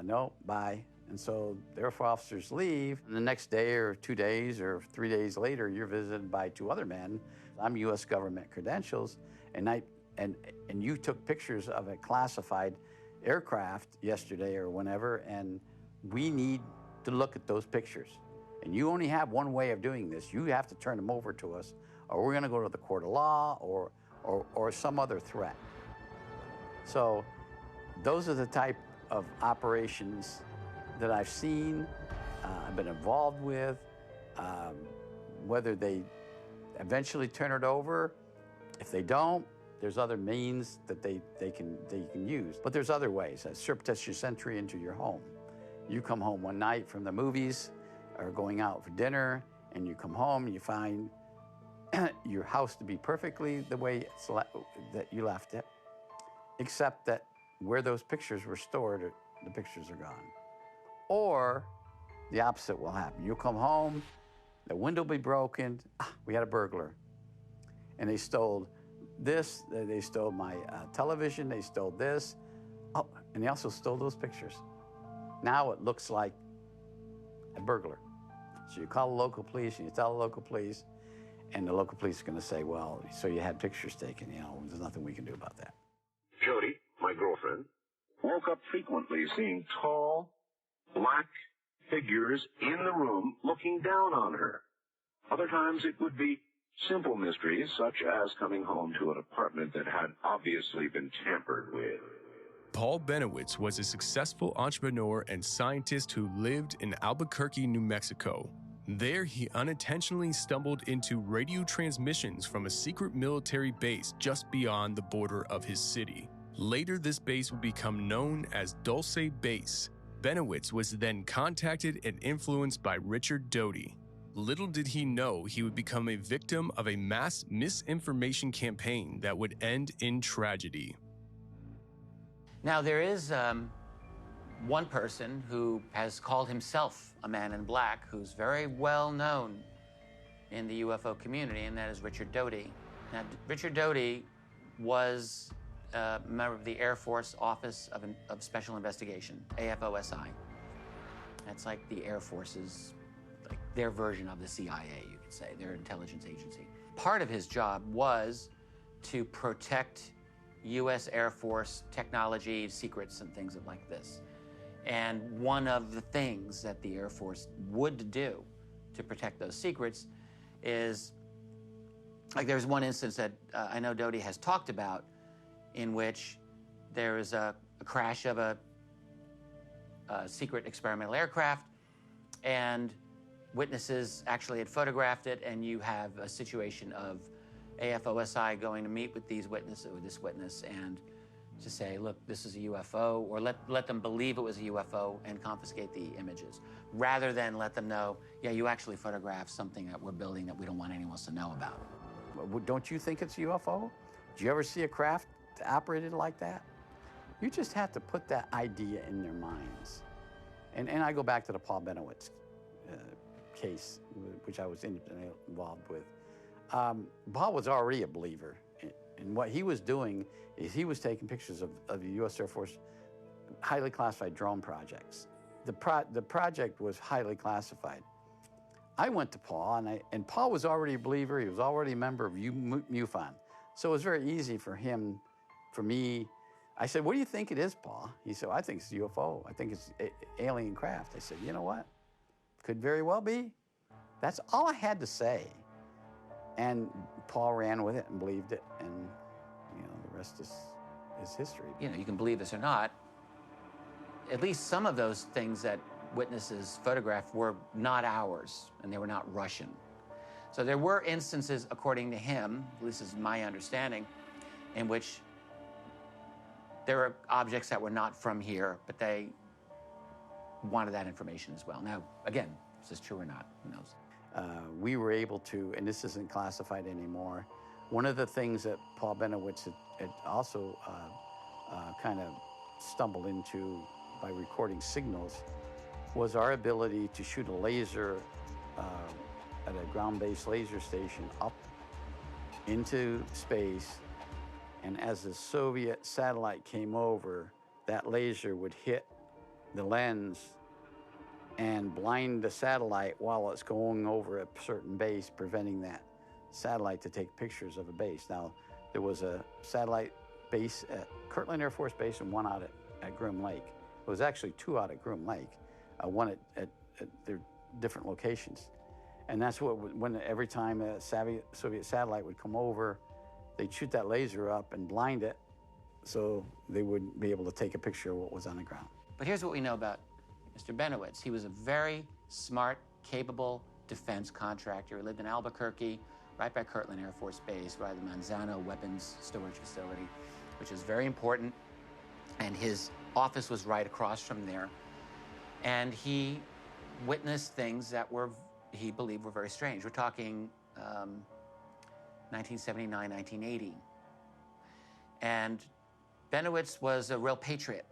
no, bye. And so the Air Force officers leave, and the next day or 2 days or 3 days later, you're visited by two other men. I'm U.S. government credentials, and you took pictures of a classified aircraft yesterday or whenever, and we need to look at those pictures. And you only have one way of doing this. You have to turn them over to us, or we're going to go to the court of law or some other threat. So those are the type of operations that I've seen, I've been involved with. Whether they eventually turn it over, if they don't, there's other means that they can use. But there's other ways. Surreptitious entry into your home. You come home one night from the movies or going out for dinner, and you come home and you find your house to be perfectly the way that you left it, except that where those pictures were stored, the pictures are gone. Or the opposite will happen. You'll come home, the window will be broken. We had a burglar. And they stole this, they stole my television, they stole this. Oh, and they also stole those pictures. Now it looks like a burglar. So you call the local police and you tell the local police, and the local police are going to say, well, so you had pictures taken, there's nothing we can do about that. Jody, my girlfriend, woke up frequently seeing tall, black figures in the room looking down on her. Other times it would be simple mysteries, such as coming home to an apartment that had obviously been tampered with. Paul Bennewitz was a successful entrepreneur and scientist who lived in Albuquerque, New Mexico. There, he unintentionally stumbled into radio transmissions from a secret military base just beyond the border of his city. Later, this base would become known as Dulce Base. Bennewitz was then contacted and influenced by Richard Doty. Little did he know he would become a victim of a mass misinformation campaign that would end in tragedy. Now, there is one person who has called himself a Man in Black who's very well known in the UFO community, and that is Richard Doty. Now, Richard Doty was a member of the Air Force Office of Special Investigation, AFOSI. That's like the Air Force's, like their version of the CIA, you could say, their intelligence agency. part of his job was to protect U.S. Air Force technology, secrets, and things like this. And one of the things that the Air Force would do to protect those secrets is, like there's one instance that I know Doty has talked about in which there is a crash of a secret experimental aircraft, and witnesses actually had photographed it, and you have a situation of AFOSI going to meet with these witnesses, or this witness, and to say, look, this is a UFO, or let them believe it was a UFO and confiscate the images, rather than let them know, yeah, you actually photographed something that we're building that we don't want anyone else to know about. Don't you think it's a UFO? Did you ever see a craft operated like that? You just have to put that idea in their minds. And I go back to the Paul Bennewitz case, which I was involved with. Paul was already a believer. And what he was doing is he was taking pictures of the U.S. Air Force highly classified drone projects. The project was highly classified. I went to Paul, and Paul was already a believer. He was already a member of MUFON. So it was very easy for him, for me. I said, what do you think it is, Paul? He said, I think it's a UFO. I think it's alien craft. I said, you know what? Could very well be. That's all I had to say. And Paul ran with it and believed it, and the rest is history. You can believe this or not. At least some of those things that witnesses photographed were not ours, and they were not Russian. So there were instances, according to him, this is my understanding, in which there were objects that were not from here, but they wanted that information as well. Now, again, is this true or not? Who knows? We were able to, and this isn't classified anymore, one of the things that Paul Bennewitz had also kind of stumbled into by recording signals was our ability to shoot a laser at a ground-based laser station up into space, and as the Soviet satellite came over, that laser would hit the lens and blind the satellite while it's going over a certain base, preventing that satellite to take pictures of a base. Now, there was a satellite base at Kirtland Air Force Base and one out at Groom Lake. It was actually two out at Groom Lake, one at their different locations. And that's every time a Soviet satellite would come over, they'd shoot that laser up and blind it so they wouldn't be able to take a picture of what was on the ground. But here's what we know about Mr. Bennewitz. He was a very smart, capable defense contractor. He lived in Albuquerque, right by Kirtland Air Force Base, by the Manzano weapons storage facility, which is very important. And his office was right across from there. And he witnessed things that he believed were very strange. We're talking 1979, 1980. And Bennewitz was a real patriot.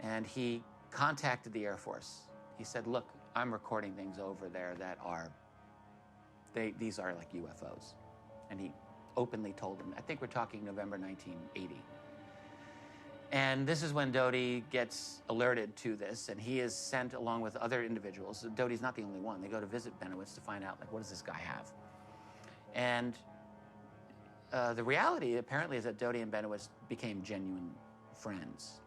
And he contacted the Air Force. He said, look, I'm recording things over there that these are like UFOs. And he openly told them, I think we're talking November 1980. And this is when Doty gets alerted to this, and he is sent along with other individuals. Doty's not the only one. They go to visit Bennewitz to find out, like, what does this guy have? And the reality, apparently, is that Doty and Bennewitz became genuine friends.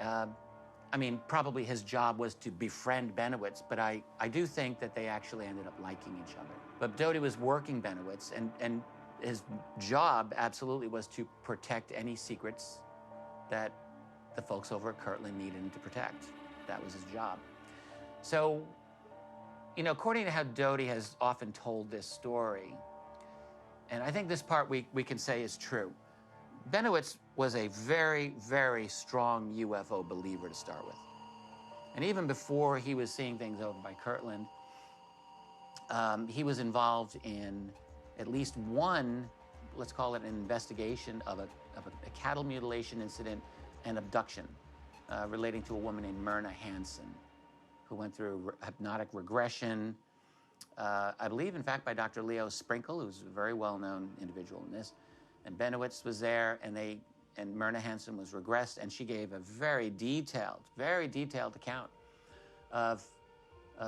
I mean, probably his job was to befriend Bennewitz, but I do think that they actually ended up liking each other. But Doty was working Bennewitz, and his job absolutely was to protect any secrets that the folks over at Kirtland needed him to protect. That was his job. So, according to how Doty has often told this story, and I think this part we can say is true, Bennewitz was a very, very strong UFO believer to start with. And even before he was seeing things over by Kirtland, he was involved in at least one, let's call it an investigation of a cattle mutilation incident and abduction relating to a woman named Myrna Hansen, who went through hypnotic regression, I believe, in fact, by Dr. Leo Sprinkle, who's a very well-known individual in this. And Bennewitz was there, and Myrna Hansen was regressed, and she gave a very detailed account of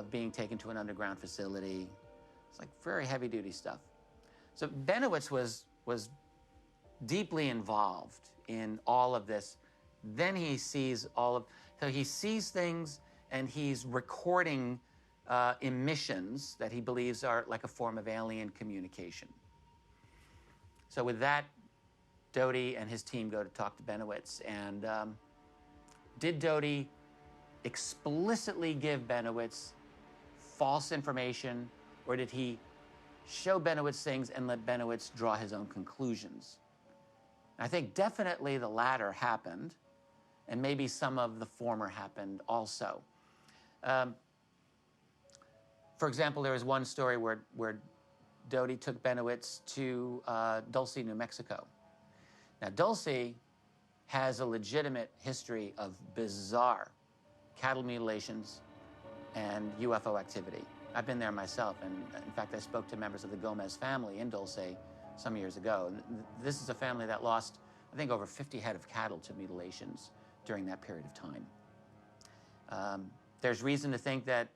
being taken to an underground facility, It's like very heavy-duty stuff. So Benowitz was deeply involved in all of this. Then he sees so he sees things and he's recording emissions that he believes are like a form of alien communication. So with that, Doty and his team go to talk to Benowitz. And did Doty explicitly give Benowitz false information, or did he show Benowitz things and let Benowitz draw his own conclusions? I think definitely the latter happened, and maybe some of the former happened also. For example, there was one story where Doty took Benowitz to Dulce, New Mexico. Now, Dulce has a legitimate history of bizarre cattle mutilations and UFO activity. I've been there myself, and in fact, I spoke to members of the Gomez family in Dulce some years ago. And this is a family that lost, I think, over 50 head of cattle to mutilations during that period of time. There's reason to think that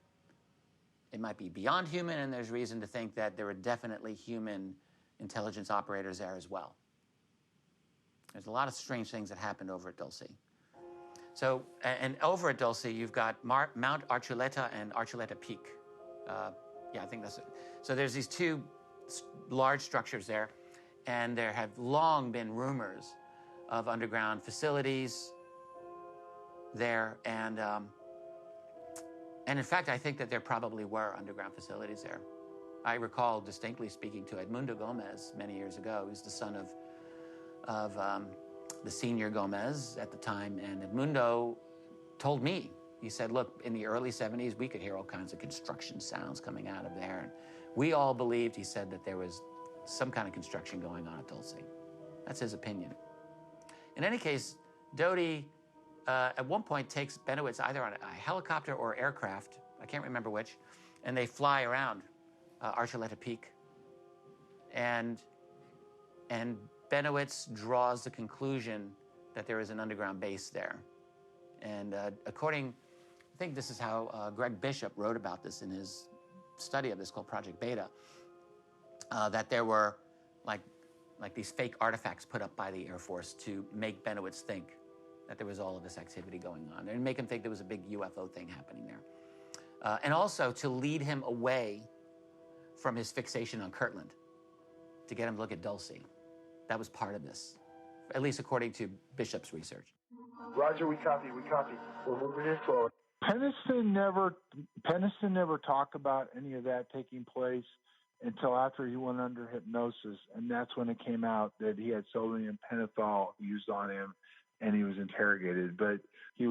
it might be beyond human, and there's reason to think that there were definitely human intelligence operators there as well. There's a lot of strange things that happened over at Dulce. So, and over at Dulce, you've got Mount Archuleta and Archuleta Peak. Yeah, I think that's it. So there's these two large structures there, and there have long been rumors of underground facilities there, and in fact, I think that there probably were underground facilities there. I recall distinctly speaking to Edmundo Gomez many years ago. He was the son of the senior Gomez at the time, and Edmundo told me, he said, look, in the early 70s, we could hear all kinds of construction sounds coming out of there, and we all believed, he said, that there was some kind of construction going on at Dulce. That's his opinion. In any case, Doty at one point takes Benowitz either on a helicopter or aircraft, I can't remember which, and they fly around Archuleta Peak. And Benowitz draws the conclusion that there is an underground base there. And I think this is how Greg Bishop wrote about this in his study of this called Project Beta, that there were like these fake artifacts put up by the Air Force to make Benowitz think that there was all of this activity going on and make him think there was a big UFO thing happening there. And also to lead him away from his fixation on Kirtland, to get him to look at Dulce. That was part of this, at least according to Bishop's research. Roger, we copy. We're moving in forward. Penniston never talked about any of that taking place until after he went under hypnosis, and that's when it came out that he had sodium pentothal used on him, and he was interrogated. But he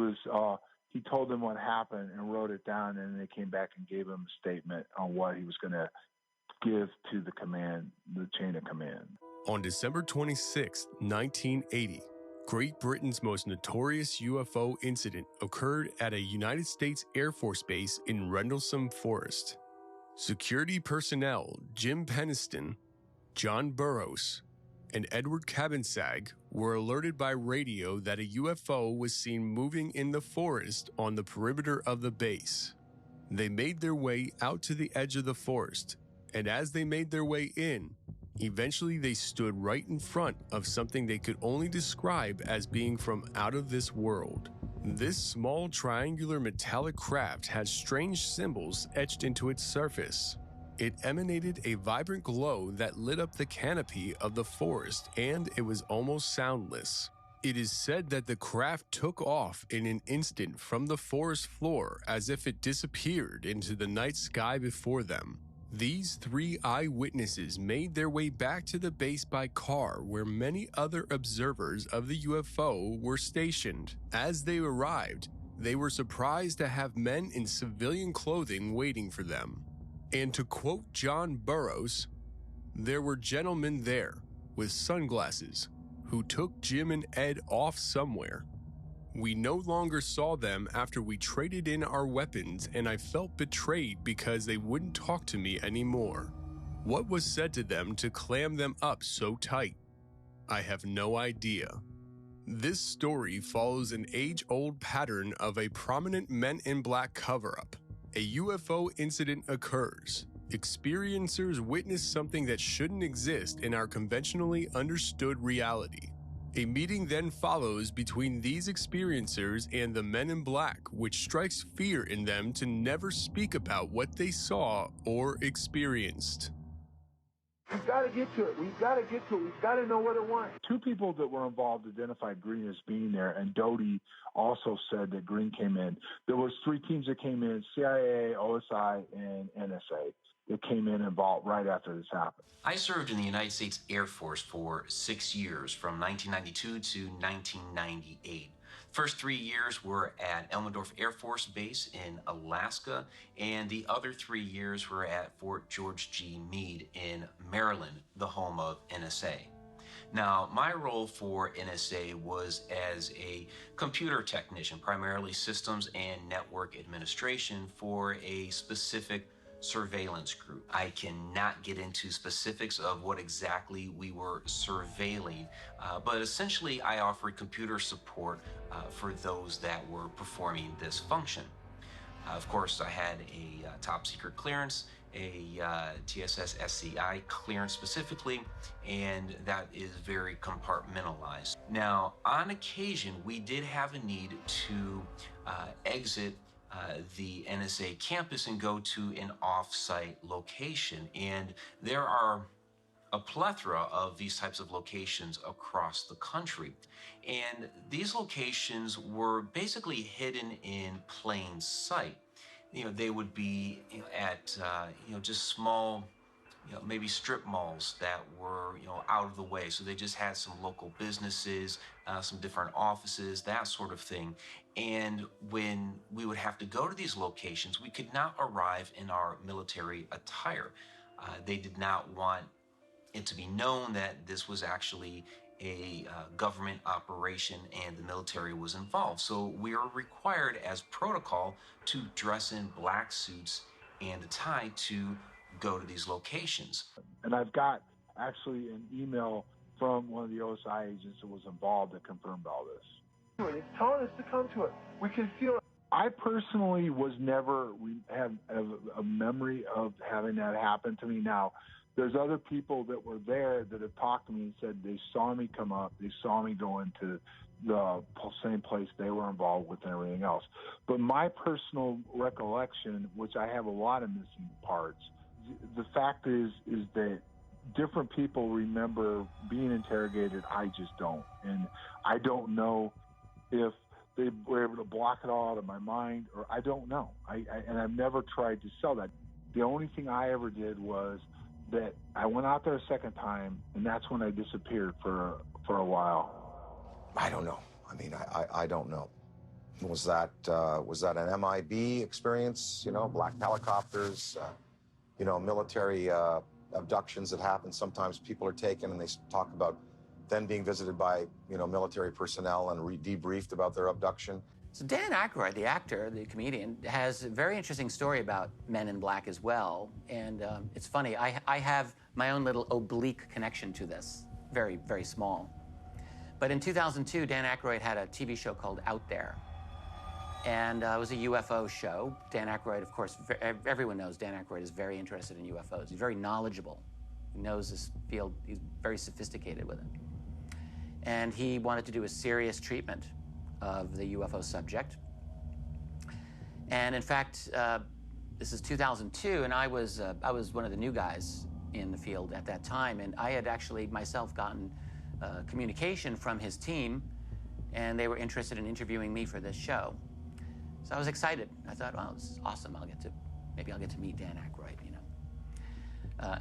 told them what happened and wrote it down, and they came back and gave him a statement on what he was going to give to the chain of command. On December 26, 1980, Great Britain's most notorious UFO incident occurred at a United States Air Force base in Rendlesham Forest. Security personnel Jim Penniston, John Burroughs, and Edward Cabansag were alerted by radio that a UFO was seen moving in the forest on the perimeter of the base. They made their way out to the edge of the forest, and as they made their way in, eventually they stood right in front of something they could only describe as being from out of this world. This small triangular metallic craft had strange symbols etched into its surface. It emanated a vibrant glow that lit up the canopy of the forest, and it was almost soundless. It is said that the craft took off in an instant from the forest floor as if it disappeared into the night sky before them. These three eyewitnesses made their way back to the base by car where many other observers of the UFO were stationed. As they arrived, they were surprised to have men in civilian clothing waiting for them. And to quote John Burroughs, there were gentlemen there with sunglasses who took Jim and Ed off somewhere. We no longer saw them after we traded in our weapons, and I felt betrayed because they wouldn't talk to me anymore. What was said to them to clam them up so tight? I have no idea. This story follows an age-old pattern of a prominent Men in Black cover-up. A UFO incident occurs. experiencers witness something that shouldn't exist in our conventionally understood reality. A meeting then follows between these experiencers and the men in black, which strikes fear in them to never speak about what they saw or experienced. We've got to get to it. We've got to get to it. We've got to know what it wants. Two people that were involved identified Green as being there, and Doty also said that Green came in. There was three teams that came in, CIA, OSI, and NSA, that came in involved right after this happened. I served in the United States Air Force for 6 years, from 1992 to 1998. First 3 years were at Elmendorf Air Force Base in Alaska, and the other 3 years were at Fort George G. Meade in Maryland, the home of NSA. Now, my role for NSA was as a computer technician, primarily systems and network administration for a specific surveillance group. I cannot get into specifics of what exactly we were surveilling, but essentially I offered computer support for those that were performing this function. Of course, I had a top secret clearance, a TSS SCI clearance specifically, and that is very compartmentalized. Now, on occasion, we did have a need to exit the NSA campus and go to an off-site location. And there are a plethora of these types of locations across the country. And these locations were basically hidden in plain sight. You know, they would be at, just small, maybe strip malls that were, out of the way. So they just had some local businesses, some different offices, that sort of thing. And when we would have to go to these locations, we could not arrive in our military attire. They did not want it to be known that this was actually a government operation and the military was involved. So we are required as protocol to dress in black suits and a tie to go to these locations. And I've got actually an email from one of the OSI agents that was involved that confirmed all this. It's telling us to come to it. We can feel it. I personally was never have a memory of having that happen to me. Now, there's other people that were there that have talked to me and said they saw me come up, they saw me go into the same place they were involved with and everything else. But my personal recollection, which I have a lot of missing parts, the fact is that different people remember being interrogated. I just don't. And I don't know if they were able to block it all out of my mind, or I don't know. And I've never tried to sell that. The only thing I ever did was that I went out there a second time, and that's when I disappeared for a while. I don't know. I mean, I don't know. Was that an MIB experience? Black helicopters, military abductions that happen. Sometimes people are taken and they talk about then being visited by, military personnel and debriefed about their abduction. So Dan Aykroyd, the actor, the comedian, has a very interesting story about Men in Black as well. And it's funny, I have my own little oblique connection to this, very, very small. But in 2002, Dan Aykroyd had a TV show called Out There. And it was a UFO show. Dan Aykroyd, of course, everyone knows Dan Aykroyd is very interested in UFOs. He's very knowledgeable. He knows this field. He's very sophisticated with it. And he wanted to do a serious treatment of the UFO subject. And in fact, this is 2002, and I was one of the new guys in the field at that time, and I had actually myself gotten communication from his team, and they were interested in interviewing me for this show. So I was excited. I thought, well, this is awesome. Maybe I'll get to meet Dan Aykroyd,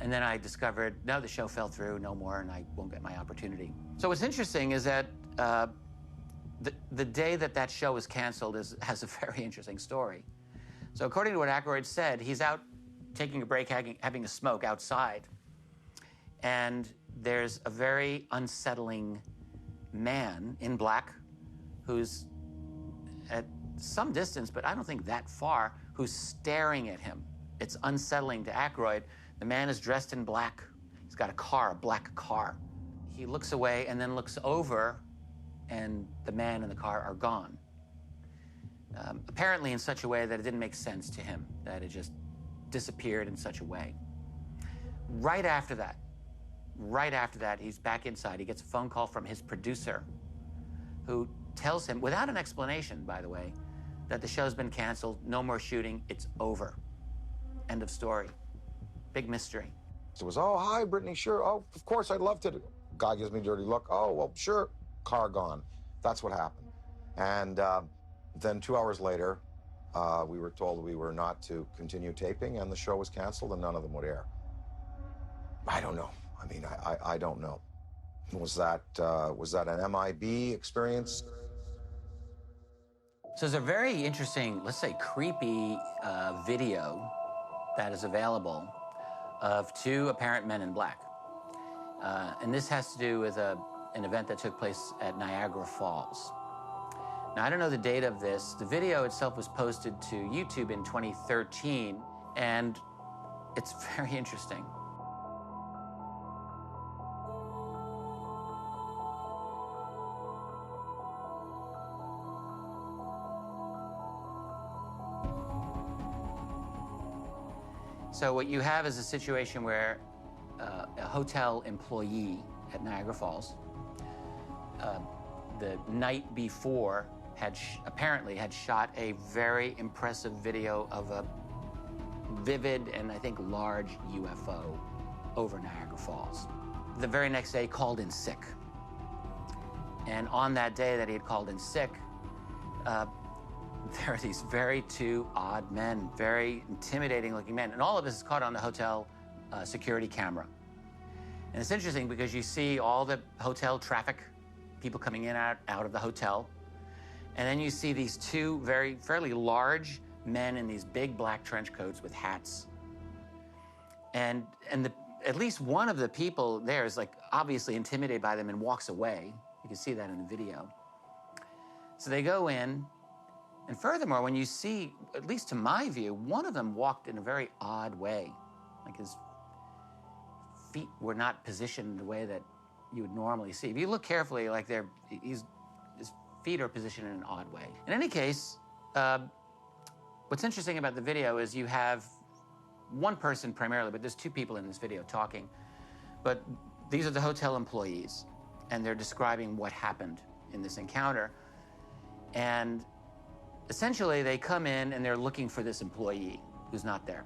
and then I discovered, no, the show fell through, no more, and I won't get my opportunity. So what's interesting is that the day that show was canceled has a very interesting story. So according to what Aykroyd said, he's out taking a break, having a smoke outside, and there's a very unsettling man in black who's at some distance, but I don't think that far, who's staring at him. It's unsettling to Aykroyd. The man is dressed in black. He's got a black car. He looks away and then looks over, and the man and the car are gone. Apparently in such a way that it didn't make sense to him, that it just disappeared in such a way. Right after that, he's back inside. He gets a phone call from his producer, who tells him, without an explanation, by the way, that the show's been canceled, no more shooting, it's over. End of story. Big mystery. It was, oh, hi, Brittany, sure. Oh, of course, I'd love to. Guy gives me a dirty look. Oh, well, sure. Car gone. That's what happened. And then 2 hours later, we were told we were not to continue taping, and the show was canceled, and none of them would air. I don't know. I mean, I don't know. Was that an MIB experience? So there's a very interesting, let's say creepy video that is available of two apparent men in black. And this has to do with an event that took place at Niagara Falls. Now, I don't know the date of this. The video itself was posted to YouTube in 2013, and it's very interesting. So what you have is a situation where a hotel employee at Niagara Falls, the night before, apparently had shot a very impressive video of a vivid and I think large UFO over Niagara Falls. The very next day, called in sick. And on that day that he had called in sick, there are these very two odd men, very intimidating looking men. And all of this is caught on the hotel security camera. And it's interesting because you see all the hotel traffic, people coming in and out of the hotel. And then you see these two fairly large men in these big black trench coats with hats. And at least one of the people there is like obviously intimidated by them and walks away. You can see that in the video. So they go in. And furthermore, when you see, at least to my view, one of them walked in a very odd way. Like his feet were not positioned the way that you would normally see. If you look carefully, like his feet are positioned in an odd way. In any case, what's interesting about the video is you have one person primarily, but there's two people in this video talking. But these are the hotel employees, and they're describing what happened in this encounter. And essentially, they come in and they're looking for this employee who's not there.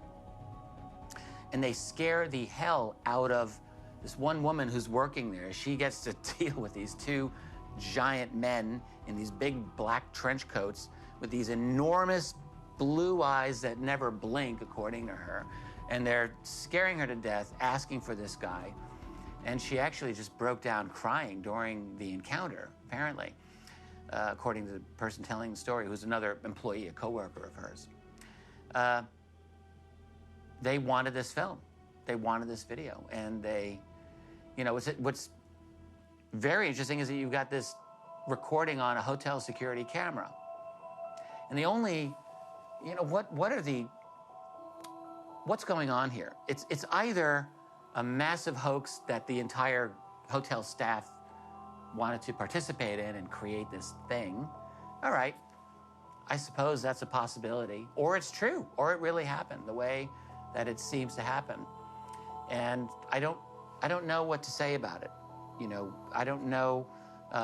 And they scare the hell out of this one woman who's working there. She gets to deal with these two giant men in these big black trench coats with these enormous blue eyes that never blink, according to her. And they're scaring her to death, asking for this guy. And she actually just broke down crying during the encounter, apparently. According to the person telling the story, who's another employee, a coworker of hers. They wanted this film. They wanted this video. And they, what's very interesting is that you've got this recording on a hotel security camera. And the only, what's going on here? It's either a massive hoax that the entire hotel staff wanted to participate in and create this thing. All right, I suppose that's a possibility. Or it's true, or it really happened the way that it seems to happen. And I don't know what to say about it. I don't know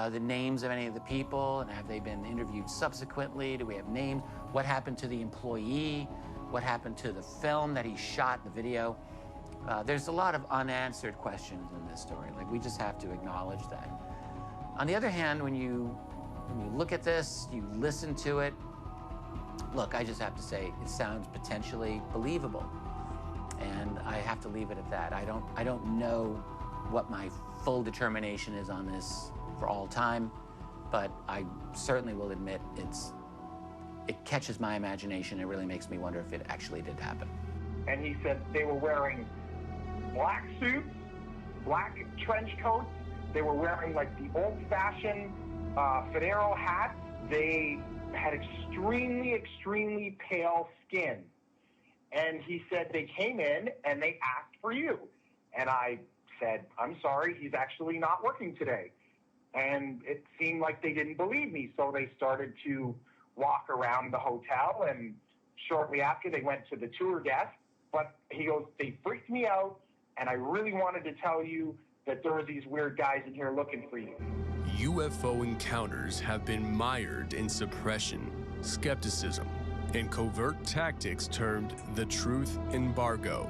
the names of any of the people, and have they been interviewed subsequently? Do we have names? What happened to the employee? What happened to the film that he shot, the video? There's a lot of unanswered questions in this story. Like, we just have to acknowledge that. On the other hand, when you look at this, you listen to it, look, I just have to say it sounds potentially believable. And I have to leave it at that. I don't know what my full determination is on this for all time, but I certainly will admit it catches my imagination. It really makes me wonder if it actually did happen. And he said they were wearing black suits, black trench coats. They were wearing like the old-fashioned Federo hats. They had extremely, extremely pale skin. And he said they came in and they asked for you. And I said, I'm sorry, he's actually not working today. And it seemed like they didn't believe me. So they started to walk around the hotel. And shortly after, they went to the tour desk but he goes, they freaked me out, and I really wanted to tell you that there are these weird guys in here looking for you. UFO encounters have been mired in suppression, skepticism, and covert tactics termed the truth embargo.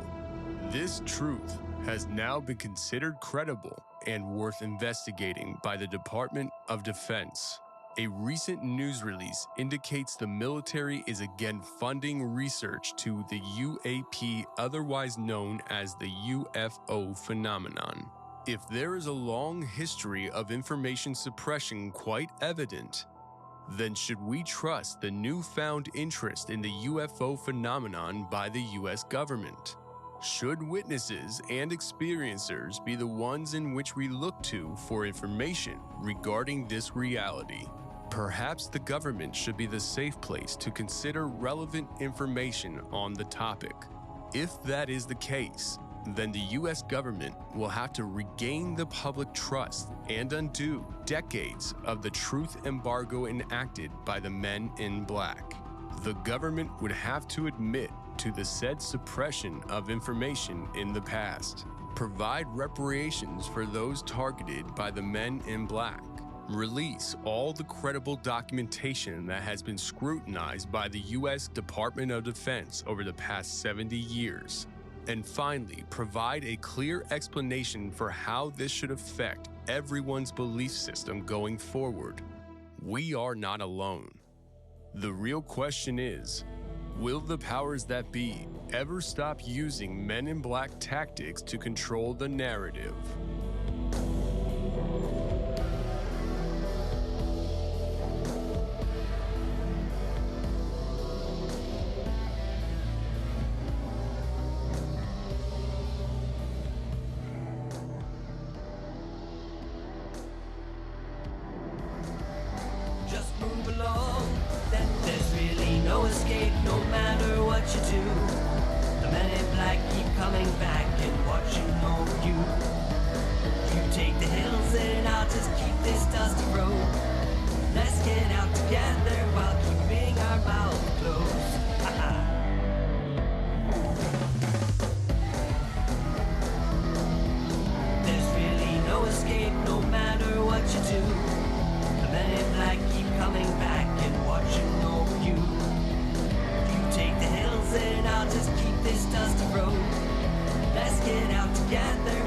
This truth has now been considered credible and worth investigating by the Department of Defense. A recent news release indicates the military is again funding research to the UAP, otherwise known as the UFO phenomenon. If there is a long history of information suppression quite evident, then should we trust the newfound interest in the UFO phenomenon by the U.S. government? Should witnesses and experiencers be the ones in which we look to for information regarding this reality? Perhaps the government should be the safe place to consider relevant information on the topic. If that is the case, then the U.S. government will have to regain the public trust and undo decades of the truth embargo enacted by the Men in Black. The government would have to admit to the said suppression of information in the past, provide reparations for those targeted by the Men in Black, release all the credible documentation that has been scrutinized by the U.S. Department of Defense over the past 70 years, and finally, provide a clear explanation for how this should affect everyone's belief system going forward. We are not alone. The real question is, will the powers that be ever stop using Men in Black tactics to control the narrative? Let's get out together